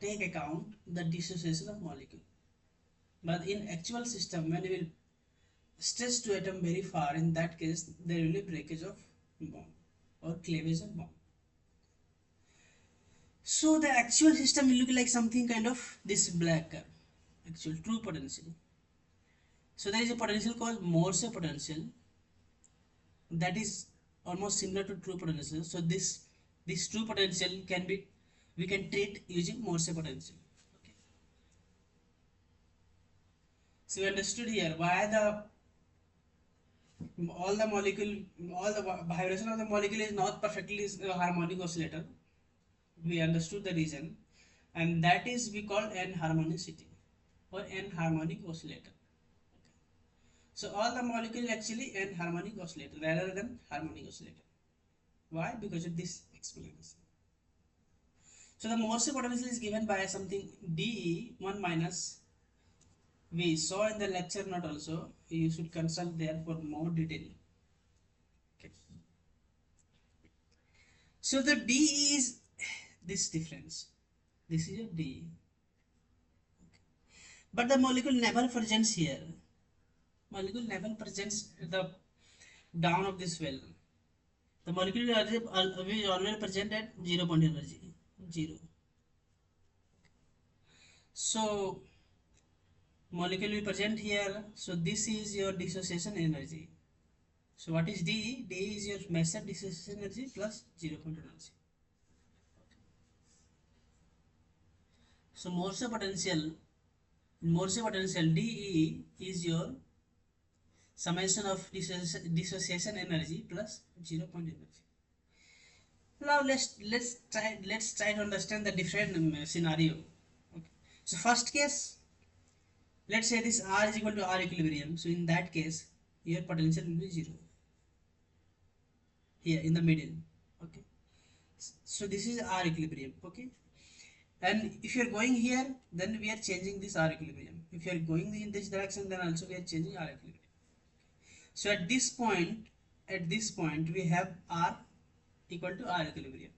take account the dissociation of molecule. But in actual system, when you will stretch to atom very far, in that case there will be breakage of bond or cleavage of bond. So the actual system will look like something kind of this black curve, actual true potential. So there is a potential called Morse potential that is almost similar to true potential. So this true potential we can treat using Morse potential. Okay. So we understood here why all the vibration of the molecule is not perfectly harmonic oscillator. We understood the reason, and that is we call anharmonicity or anharmonic oscillator. Okay. So all the molecule actually anharmonic oscillator rather than harmonic oscillator. Why? Because of this explanation. So the Morse potential is given by something dE 1 minus. We saw in the lecture note also. You should consult there for more detail. Okay. So the dE is this difference. This is your dE. But the molecule never presents here. Molecule never presents the down of this well. The molecule will always present at 0 point energy. 0. So molecule will present here. So this is your dissociation energy. So what is dE? dE is your measured dissociation energy plus 0 point energy. So Morse potential dE is your summation of dissociation energy plus 0 point energy. Now let's try to understand the different scenario. Okay. So first case, let's say this R is equal to R equilibrium. So in that case, your potential will be 0 here in the middle. Okay. So this is R equilibrium. Okay. And if you are going here, then we are changing this R equilibrium. If you are going in this direction, then also we are changing R equilibrium. So at this point we have R equal to R equilibrium.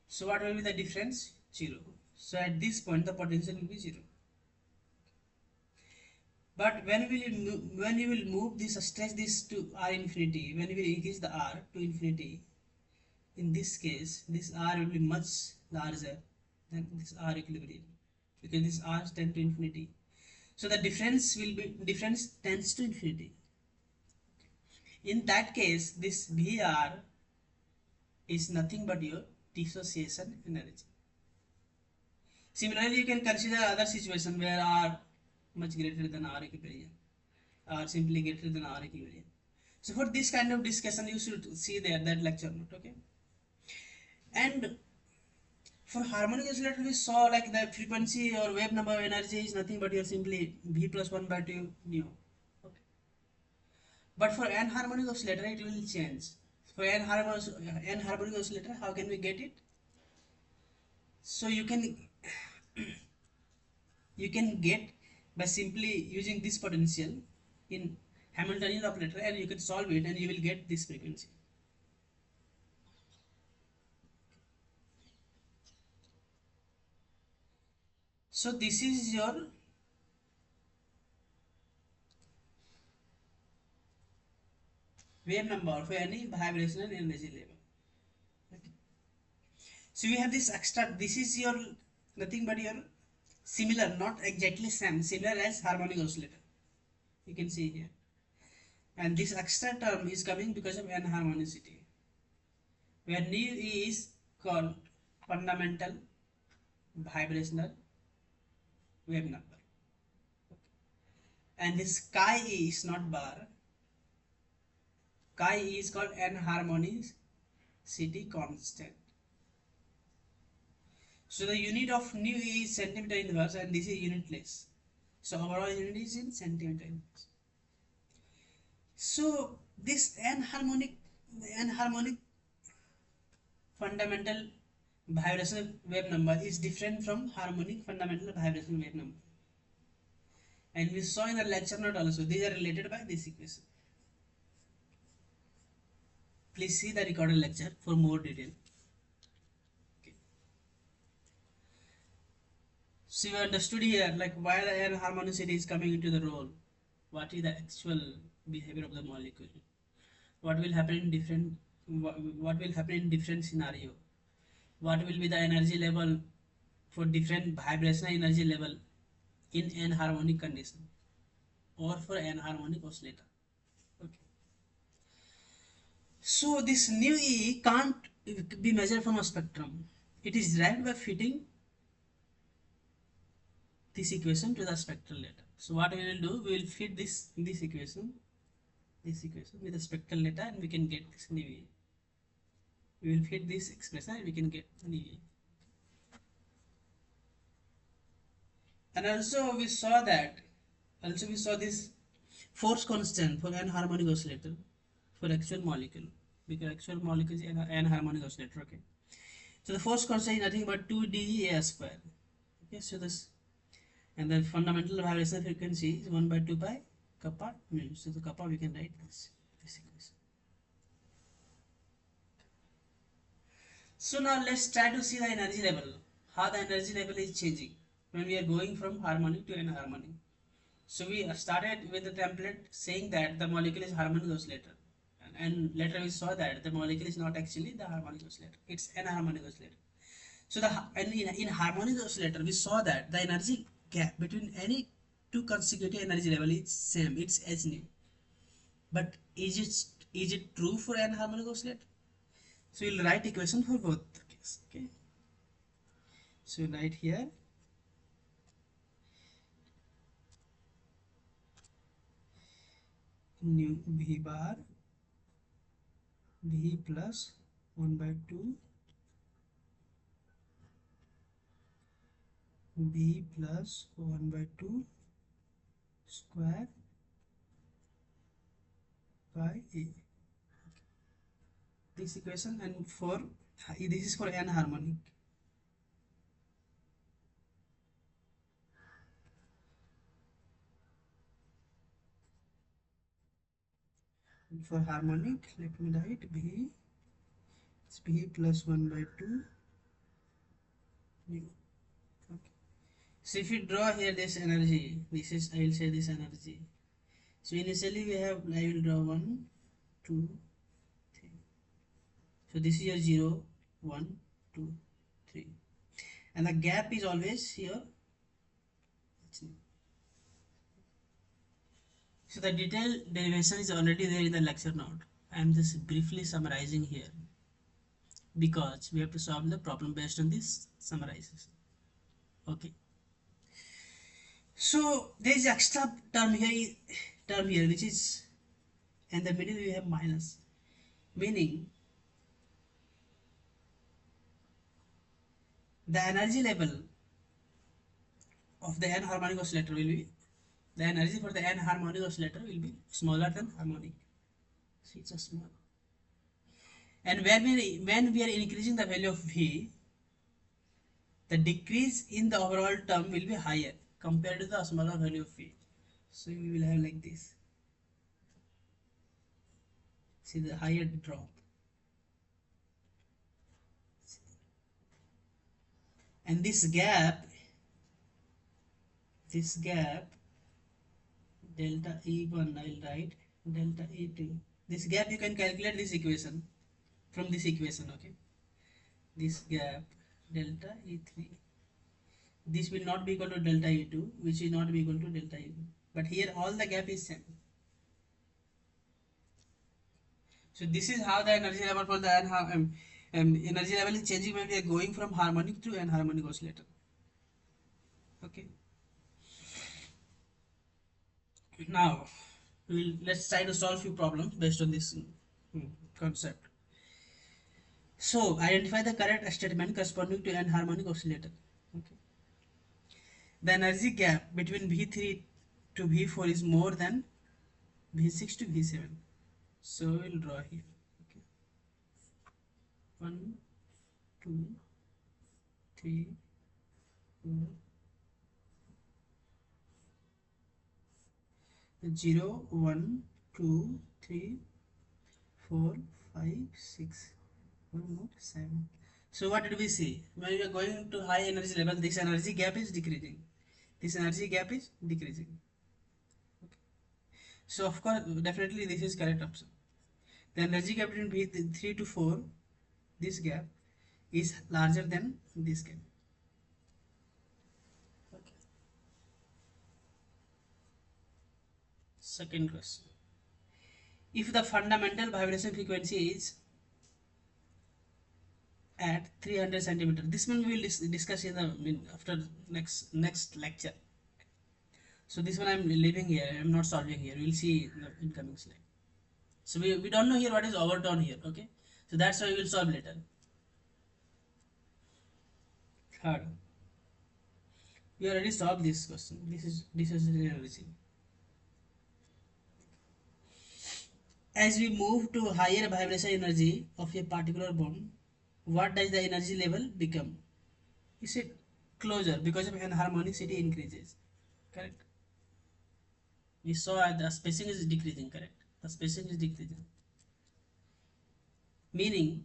So what will be the difference? 0. So at this point the potential will be 0. But when you will move this, stretch this to r infinity, when you will increase the r to infinity, in this case this r will be much larger than this r equilibrium, because this r tends to infinity. So the difference tends to infinity. In that case, this Vr is nothing but your dissociation energy. Similarly, you can consider other situation where r much greater than r equilibrium, or simply greater than r equilibrium. So for this kind of discussion, you should see there that lecture note, okay? And for harmonic oscillator, we saw like the frequency or wave number of energy is nothing but your simply v plus 1 by 2 nu. Okay. But for anharmonic oscillator, it will change. For anharmonic oscillator, how can we get it? So you can get by simply using this potential in Hamiltonian operator, and you can solve it and you will get this frequency. So this is your wave number for any vibrational energy level. Okay. So we have this extra, this is your nothing but your similar, not exactly same, similar as harmonic oscillator. You can see here. And this extra term is coming because of anharmonicity, where nu is called fundamental vibrational wave number. And this chi e is not bar. Chi e is called anharmonicity constant. So the unit of nu is centimeter inverse, and this is unitless. So overall unit is in centimeter inverse. So this anharmonic fundamental vibrational wave number is different from harmonic fundamental vibrational wave number. And we saw in the lecture note also, these are related by this equation. Please see the recorded lecture for more detail. Okay. So you understood here like why the anharmonicity is coming into the role. What is the actual behavior of the molecule? What will happen in what will happen in different scenario? What will be the energy level for different vibrational energy level in anharmonic condition or for anharmonic oscillator. Okay. So this nu E can't be measured from a spectrum. It is derived by fitting this equation to the spectral data. So what we will do, we will fit this equation with the spectral data, and we can get this nu E. We will fit this expression and we can get nu E. And also we saw this force constant for anharmonic oscillator for actual molecule, because actual molecule is anharmonic oscillator. Okay. So the force constant is nothing but 2dA square. Okay. So this, and the fundamental vibrational frequency is 1 by 2 pi kappa mu. So the kappa we can write this equation. So now let's try to see the energy level, how the energy level is changing when we are going from harmonic to anharmonic. So we started with the template saying that the molecule is harmonic oscillator, and later we saw that the molecule is not actually the harmonic oscillator, it's an harmonic oscillator. So in harmonic oscillator we saw that the energy gap between any two consecutive energy level is same, it's h nu. But is it true for an harmonic oscillator? So we'll write equation for both the case. Okay. So we'll write here nu v bar v plus 1 by 2 b plus 1 by 2 square by a. This equation, and for this is for anharmonic. And for harmonic, let me write b. It's b plus 1 by 2 nu. So if you draw here this energy, this is, I will say this energy. So initially we have, I will draw 1, 2, 3. So this is your 0, 1, 2, 3. And the gap is always here. So the detailed derivation is already there in the lecture note. I am just briefly summarizing here because we have to solve the problem based on this summarization. Okay. So there is extra term here which is in the middle we have minus, meaning the energy level of the anharmonic oscillator will be, the energy for the anharmonic oscillator will be smaller than harmonic. See, it's a small. And when we are increasing the value of V, the decrease in the overall term will be higher compared to the smaller value of V. So we will have like this. See the higher drop. And this gap delta E1, I will write delta E2. This gap you can calculate this equation from this equation, okay? This gap delta E3. This will not be equal to delta E2, which will not be equal to delta E1. But here all the gap is same. So this is how the energy level for the energy level is changing when we are going from harmonic to anharmonic oscillator. Okay. Now let's try to solve few problems based on this concept. So identify the correct statement corresponding to anharmonic oscillator. Okay. The energy gap between V3 to V4 is more than V6 to V7. So we'll draw here. Okay. 1, 2, 3, 4, 0, 1, 2, 3, 4, 5, 6, 1 more, 7. So what did we see? When we are going to high energy level, this energy gap is decreasing. This energy gap is decreasing. Okay. So of course, definitely this is correct option. The energy gap between V3 to 4, this gap is larger than this gap. Okay. Second question. If the fundamental vibration frequency is at 300 centimeter, this one we will discuss in the after next lecture. So this one I am leaving here, I am not solving here, we will see in the incoming slide. So we don't know here what is overtone here, okay? So that's why we will solve later. Third, we already solved this question. This is energy. As we move to higher vibration energy of a particular bond, what does the energy level become? Is it closer because of anharmonicity increases? Correct. We saw the spacing is decreasing, correct? The spacing is decreasing. Meaning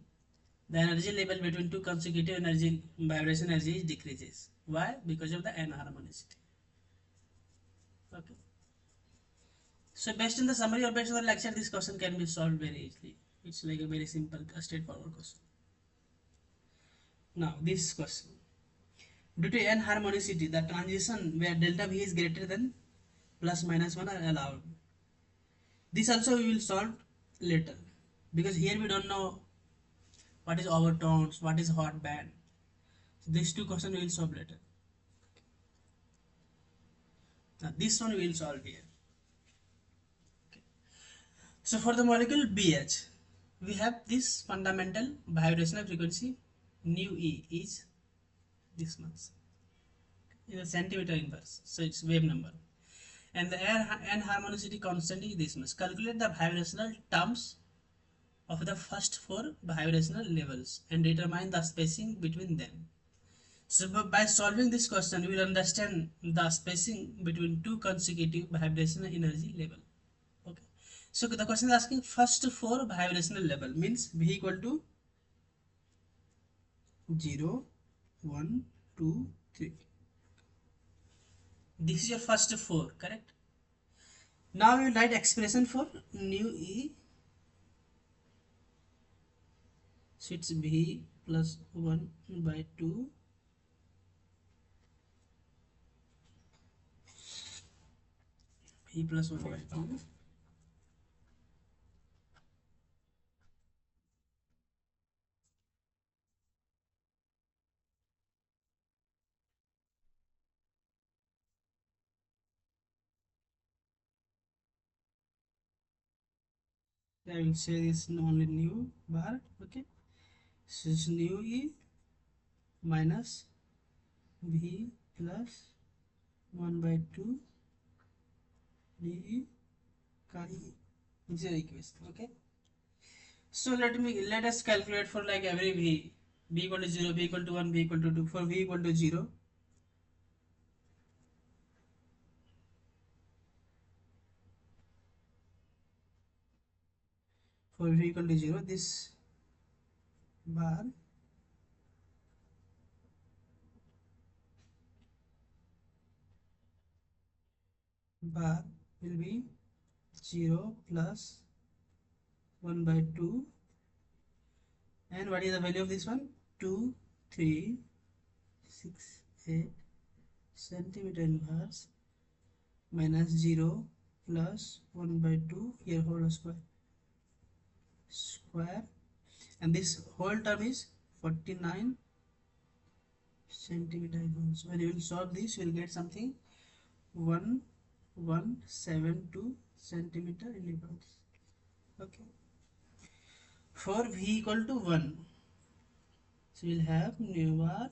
the energy level between two consecutive energy vibration energies decreases. Why? Because of the anharmonicity. Okay. So based on the summary or based on the lecture, this question can be solved very easily. It's like a very simple, straightforward question. Now this question. Due to anharmonicity, the transition where delta V is greater than plus minus 1 are allowed. This also we will solve later because here we don't know what is overtones, what is hot band. So these two questions we will solve later. Now this one we will solve here. Okay. So for the molecule BH, we have this fundamental vibrational frequency nu E is this much in a centimeter inverse. So it's wave number. And the anharmonicity constant is this much. Calculate the vibrational terms of the first 4 vibrational levels and determine the spacing between them. So by solving this question, we will understand the spacing between two consecutive vibrational energy level. Okay. So the question is asking first 4 vibrational level means V equal to 0, 1, 2, 3. This is your first 4, correct? Now we will write expression for nu E. So it's V plus 1 by 2 V plus 1 by 2. I will say this only nu bar, okay? So it's nu E minus V plus 1 by 2 dE chi E. This is the equation, okay? So let us calculate for like every v equal to 0, v equal to 1, v equal to 2. For v equal to 0, for v equal to 0, this bar will be 0 plus 1 by 2, and what is the value of this one? 2, 3, 6, 8 centimeter inverse minus 0 plus 1 by 2, here whole square, and this whole term is 49 centimeter inverse. When you will solve this, you will get something 1172 centimeter inverse. Okay. For v equal to 1, so we will have nu bar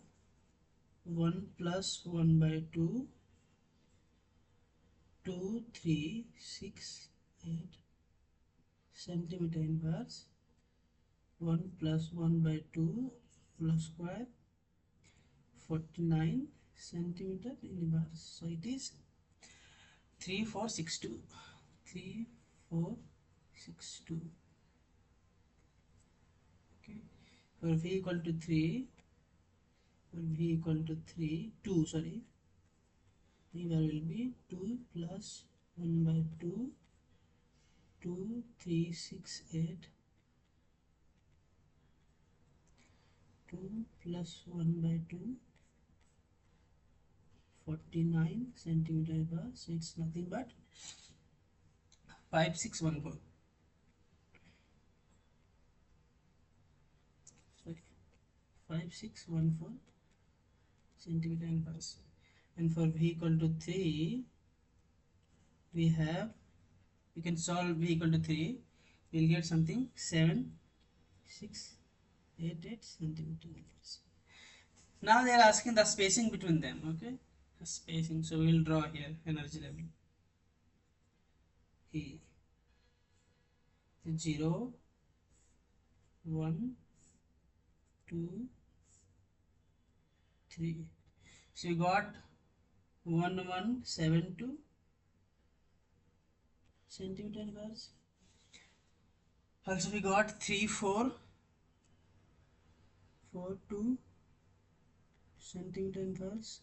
1 plus 1 by 2, 2, 3, 6, 8 centimeter inverse, 1 plus 1 by 2 plus square, 49 centimeter inverse. So it is 3462. 3462. Okay. For v equal to 3, for v equal to 3, 2, sorry, v bar will be 2 plus 1 by 2, 2, 3, 6, 8, 2 plus 1 by 2, 49 centimeter inverse. So it's nothing but 5614. Sorry, 5614 centimeter inverse. And for v equal to 3, we can solve v equal to 3, we'll get something 7688 centimeter inverse. Now they are asking the spacing between them, okay? The spacing, so we will draw here energy level. E 0, 1, 2, 3. So we got 1172 centimeter inverse. Also we got 3442 centimeter inverse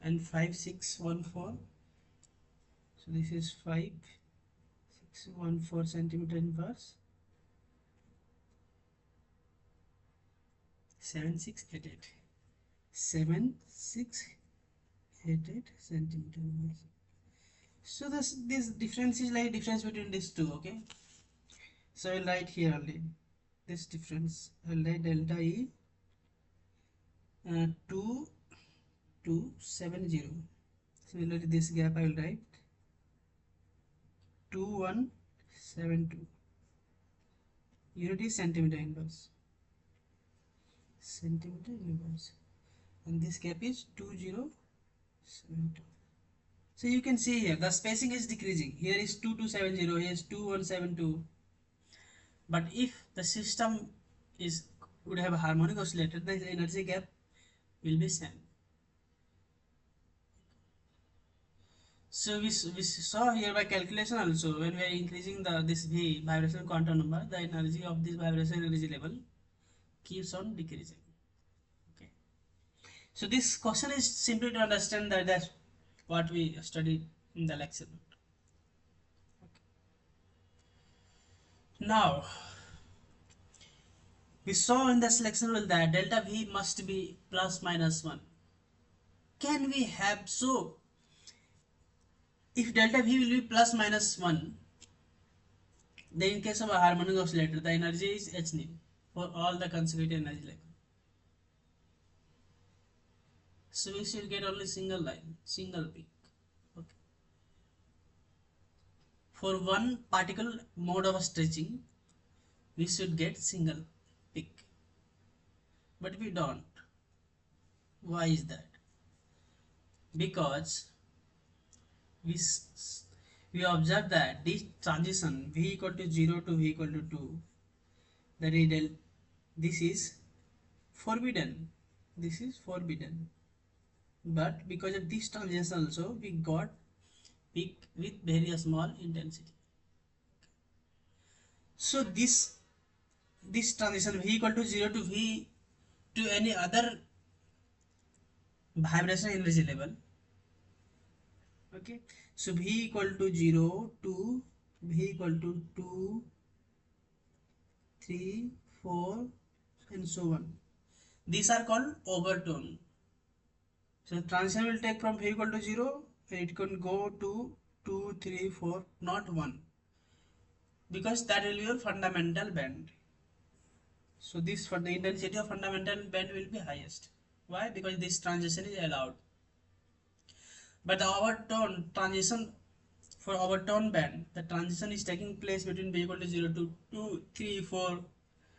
and 5614. So this is 5614 centimeter inverse, 7688 centimeter inverse. So this difference is like difference between these two, okay? So I'll write here only this difference. I'll write delta E 2270. Similarly, this gap I will write 2172. Unit is centimeter inverse. Centimeter inverse. And this gap is 2072. So you can see here the spacing is decreasing. Here is 2270, here is 2172. But if the system would have a harmonic oscillator, the energy gap will be same. So we saw here by calculation also, when we are increasing this V vibration quantum number, the energy of this vibration energy level keeps on decreasing. Okay. So this question is simply to understand that that's what we studied in the lecture. Now we saw in the selection rule that delta V must be plus minus 1. Can we have, so if delta V will be plus minus 1, then in case of a harmonic oscillator the energy is h nil for all the consecutive energy levels. So we should get only single line, single peak. Okay. For one particle mode of stretching, we should get single peak. But we don't. Why is that? Because we we observe that this transition V equal to 0 to V equal to 2, that is this is forbidden. This is forbidden. But because of this transition also we got peak with very small intensity. So this transition V equal to 0 to V to any other vibrational energy level. Okay, so V equal to 0 to V equal to 2, 3, 4 and so on. These are called overtone. So transition will take from V equal to 0 and it can go to 2, 3, 4, not 1, because that will be your fundamental band. So this for the intensity of fundamental band will be highest. Why? Because this transition is allowed. But the overtone transition, for overtone band, the transition is taking place between V equal to 0 to 2, 3, 4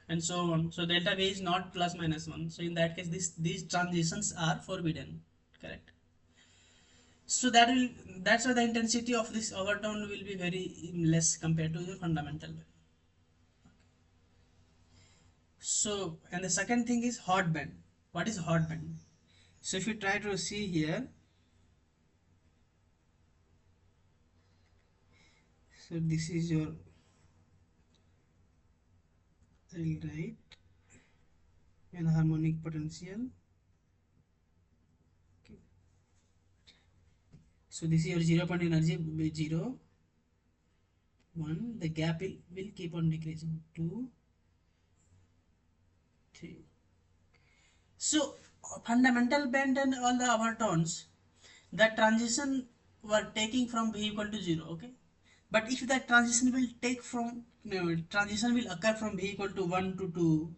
and so on. So delta V is not plus minus 1. So in that case these transitions are forbidden. Correct. So that's why the intensity of this overtone will be very less compared to the fundamental band. So, and the second thing is hot band. What is hot band? So if you try to see here, so this is your, I will write anharmonic potential. Okay. So this is your 0 point energy, 0, 1, the gap will keep on decreasing, 2, 3. So fundamental band and all the overtones, the transition were taking from V equal to 0, okay? But if that transition will take from, no, transition will occur from V equal to 1 to 2,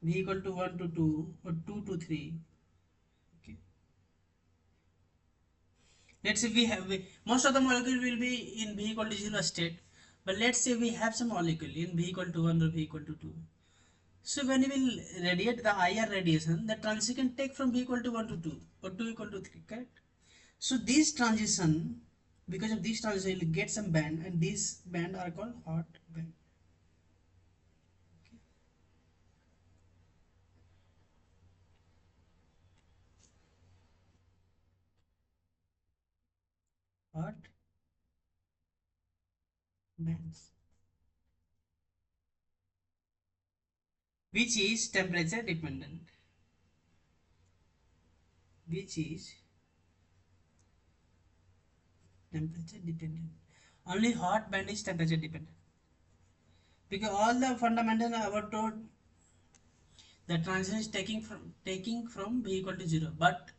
V equal to 1 to 2 or 2 to 3, okay? Let's say most of the molecule will be in V equal to 0 state, but let's say we have some molecule in V equal to 1 or V equal to 2. So when we will radiate the IR radiation, the transition can take from V equal to 1 to 2 or 2 equal to 3, correct? So this transition, because of this transition, you will get some band, and these band are called hot band. Okay. Hot bands, which is temperature dependent. Which is temperature dependent. Only hot band is temperature dependent. Because all the fundamental I were told, the transition is taking from V equal to 0, but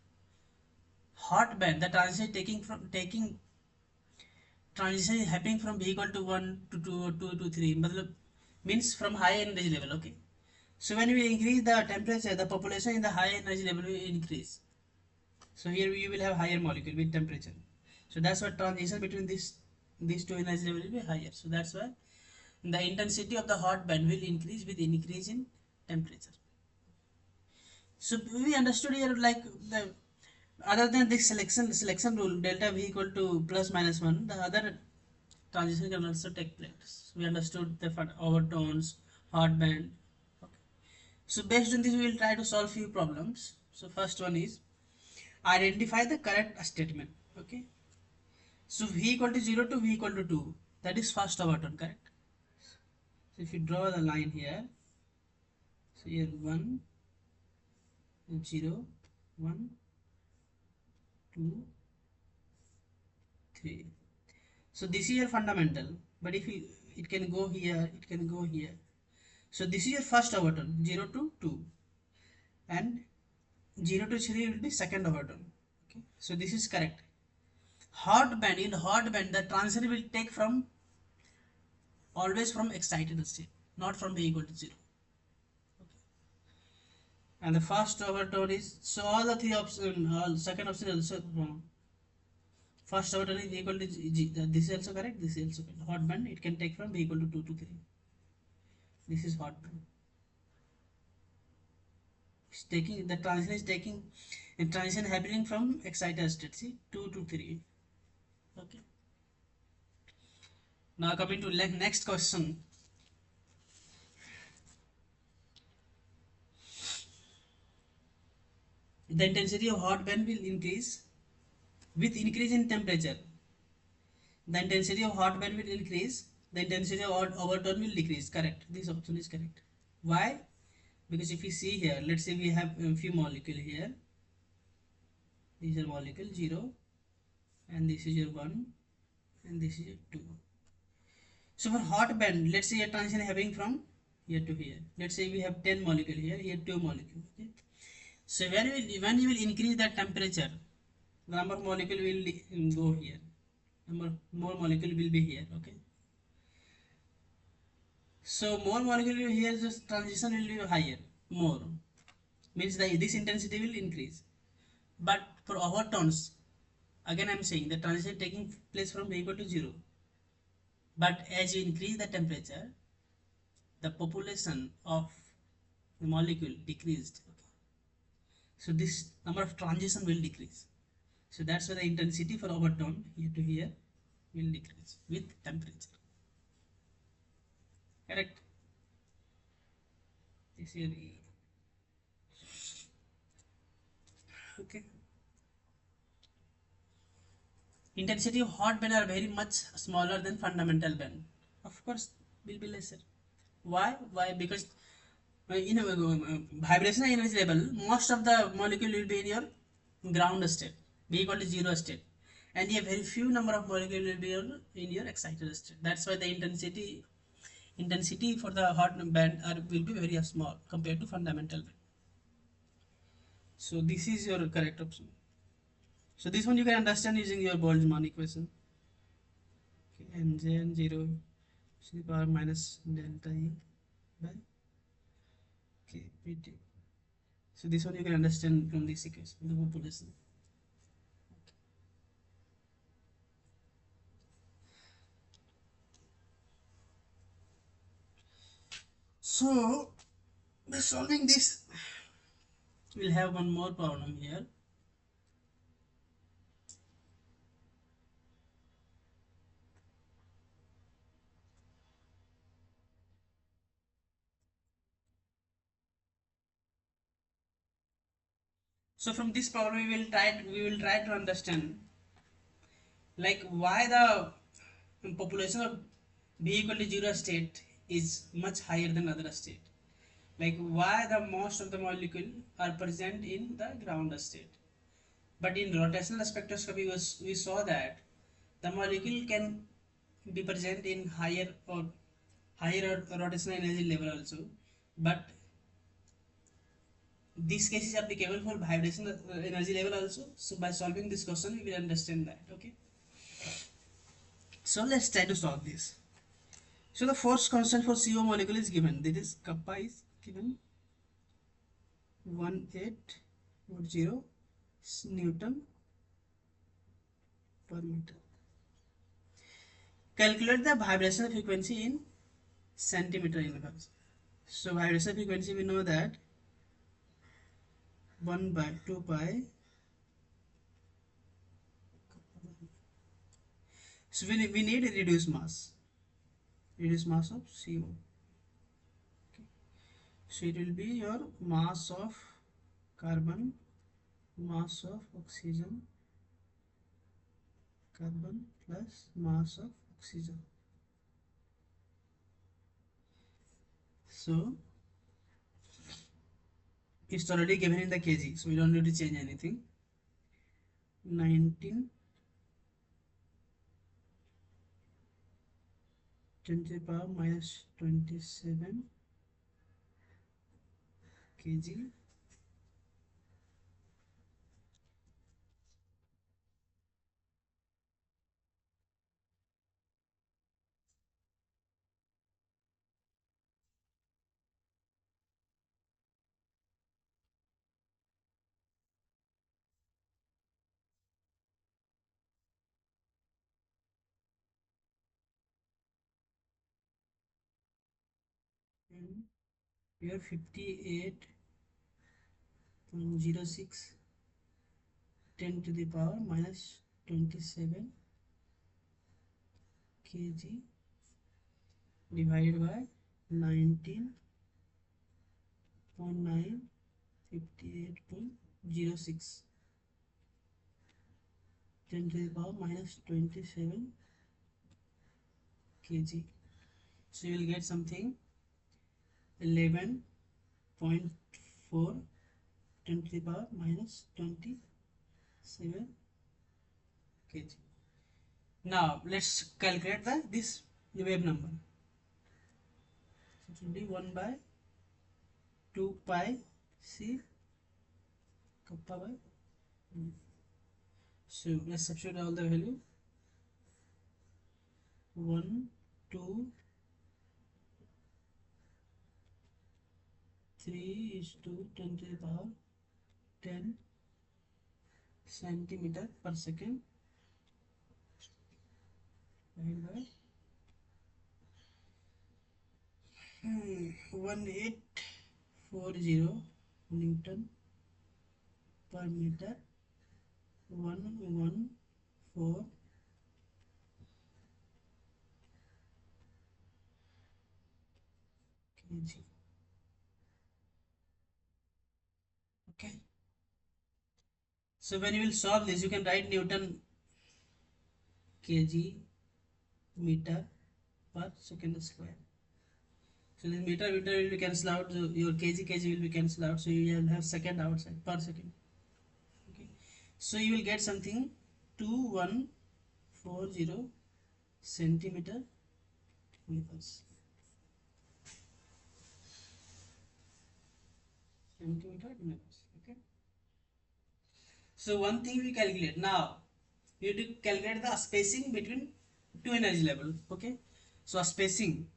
hot band, the transition is taking transition is happening from V equal to 1 to 2 or 2 to 3, means from high energy level, okay? So when we increase the temperature, the population in the high energy level will increase. So here you will have higher molecule with temperature. So that's why transition between these two energy level will be higher. So that's why the intensity of the hot band will increase with increase in temperature. So we understood here, like, the other than this selection rule, delta V equal to plus minus 1, the other transition can also take place. We understood the overtones, hot band. Okay. So based on this we will try to solve few problems. So first one is identify the correct statement. Okay. So V equal to 0 to V equal to 2, that is first overtone, correct? So if you draw the line here, so here 1, 0, 1, 2, 3. So this is your fundamental, but if you, it can go here, it can go here. So this is your first overtone, 0 to 2, and 0 to 3 will be second overtone. Okay, so this is correct. Hot band, in hot band the transition will take from always from excited state, not from b equal to 0. Okay. And the first overtone is, so all the three options, all second option is also wrong. First overtone is equal to G, this is also correct, this is also correct. Hot band it can take from b equal to 2 to 3. This is hot band. It's taking, the transition is taking, a transition happening from excited state, see, 2 to 3. Okay. Now coming to next question. The intensity of hot band will increase with increase in temperature. The intensity of hot band will increase, the intensity of overtone will decrease. Correct. This option is correct. Why? Because if you see here, let's say we have a few molecules here. These are molecule 0, and this is your 1, and this is your 2. So for hot band, let's say a transition having from here to here. Let's say we have 10 molecules here, here 2 molecules. Okay. So when you will increase the temperature, the number of molecule will go here. More molecule will be here. Okay. So more molecule will be here, this transition will be higher. More means that this intensity will increase. But for overtones, again I am saying the transition taking place from equal to 0. But as you increase the temperature, the population of the molecule decreased. Okay. So this number of transition will decrease. So that's why the intensity for overtone here to here will decrease with temperature. Correct? This here. Okay. Intensity of hot band are very much smaller than fundamental band. Of course, will be lesser. Why? Why? Because in a vibrational energy level, most of the molecule will be in your ground state, be equal to 0 state, and you have very few number of molecule will be in your excited state. That's why the intensity for the hot band will be very small compared to fundamental band. So this is your correct option. So this one you can understand using your Boltzmann equation. Okay, Nj 0 to the power minus delta E by kPt. So this one you can understand from this equation, the population. So by solving this, we'll have one more problem here. So from this problem we will try to understand like why the population of B equal to 0 state is much higher than other state. Like why the most of the molecule are present in the ground state. But in rotational spectroscopy we saw that the molecule can be present in higher rotational energy level also. But this case is applicable for vibrational energy level also. So by solving this question we will understand that. Okay. So let's try to solve this. So the force constant for CO molecule is given. That is kappa is given 18.0 Newton per meter. Calculate the vibrational frequency in centimeter inverse. So vibrational frequency we know that 1 by 2 pi. So we need a reduced mass of CO. Okay. So it will be your mass of carbon, mass of oxygen, carbon plus mass of oxygen. So It's already given in the kg, so we don't need to change anything. 19 10 to the power minus 27 kg. And here 58.06 10 to the power minus 27 kg divided by 19.9 58.06 10 to the power minus 27 kg. So you will get something 11.4 10 to the power minus 27 kg. Now let's calculate this wave number. So it will be 1 by 2 pi c kappa by. So let's substitute all the value. 1 2 3 is to 10 to the power 10 centimeter per second divided by 1840 Newton per meter 114 kg. Okay, so when you will solve this, you can write Newton kg meter per second square. So this meter will be cancelled out, so your kg will be cancelled out, so you will have second outside per second. Okay, so you will get something 2140 centimeter meters. Okay, so one thing we calculate now, you have to calculate the spacing between two energy level. Okay, so spacing,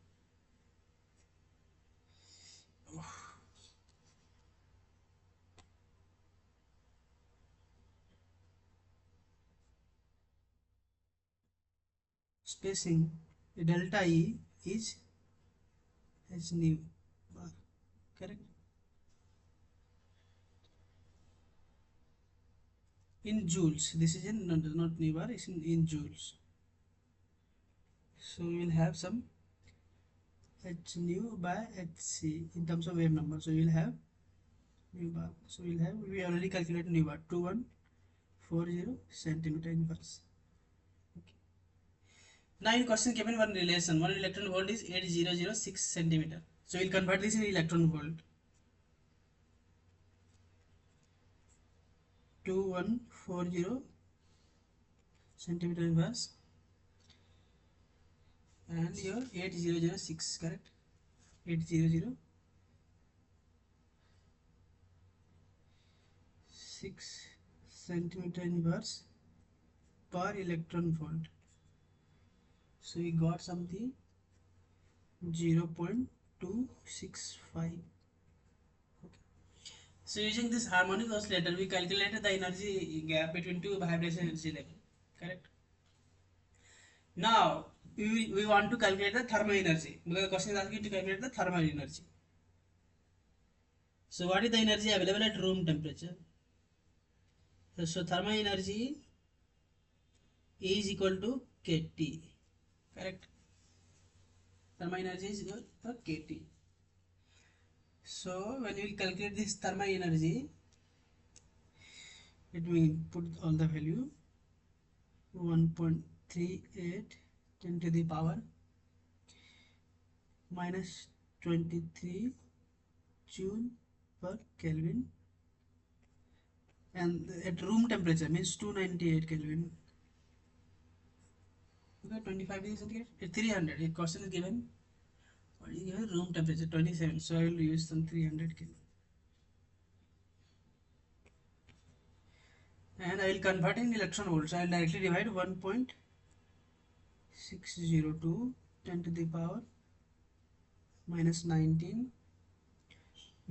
delta E is h nu bar, correct, in joules. This is in not nu bar, it's in joules. So we will have some h nu by hc in terms of wave number. So we will have nu bar. So we will have, we already calculated nu bar 2140 centimeter inverse. Okay. Now in question given one relation, one electron volt is 8006 centimeter. So we'll convert this in electron volt. 2140 centimeter inverse and your 8006, correct, 8006 centimeter inverse per electron volt. So we got something 0.265. Okay. So using this harmonic oscillator, we calculated the energy gap between two vibration energy level, correct. Now we want to calculate the thermal energy, because the question is asking to calculate the thermal energy. So what is the energy available at room temperature? So thermal energy is equal to kT, correct. Thermal energy is equal to kT. So when we calculate this thermal energy, let me put all the value. 1.38 10 to the power minus 23 joule per Kelvin, and at room temperature means 298 Kelvin. Okay, 25 degrees centigrade. At 300, a question is given. What is given? Room temperature 27. So I will use some 300 Kelvin. And I will convert in electron volts. I will directly divide 1.602 10 to the power minus 19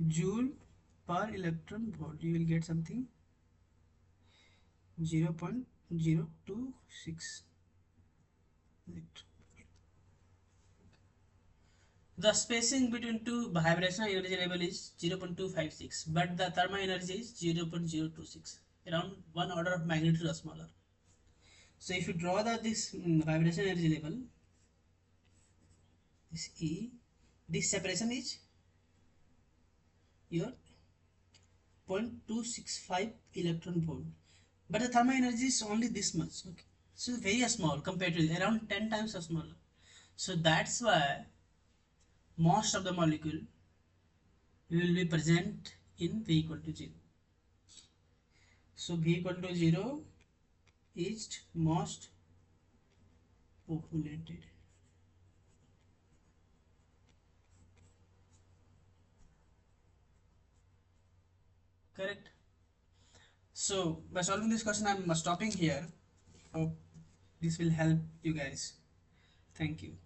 joule per electron volt. You will get something 0.026 electron. The spacing between two vibrational energy level is 0.256, but the thermal energy is 0.026, around one order of magnitude or smaller. So if you draw this vibration energy level, this E, this separation is your 0.265 electron volt, but the thermal energy is only this much. Okay, so very small compared to around 10 times smaller. So that's why most of the molecule will be present in V equal to 0. So V equal to 0 is most populated. Correct. So by solving this question, I'm stopping here. Hope this will help you guys. Thank you.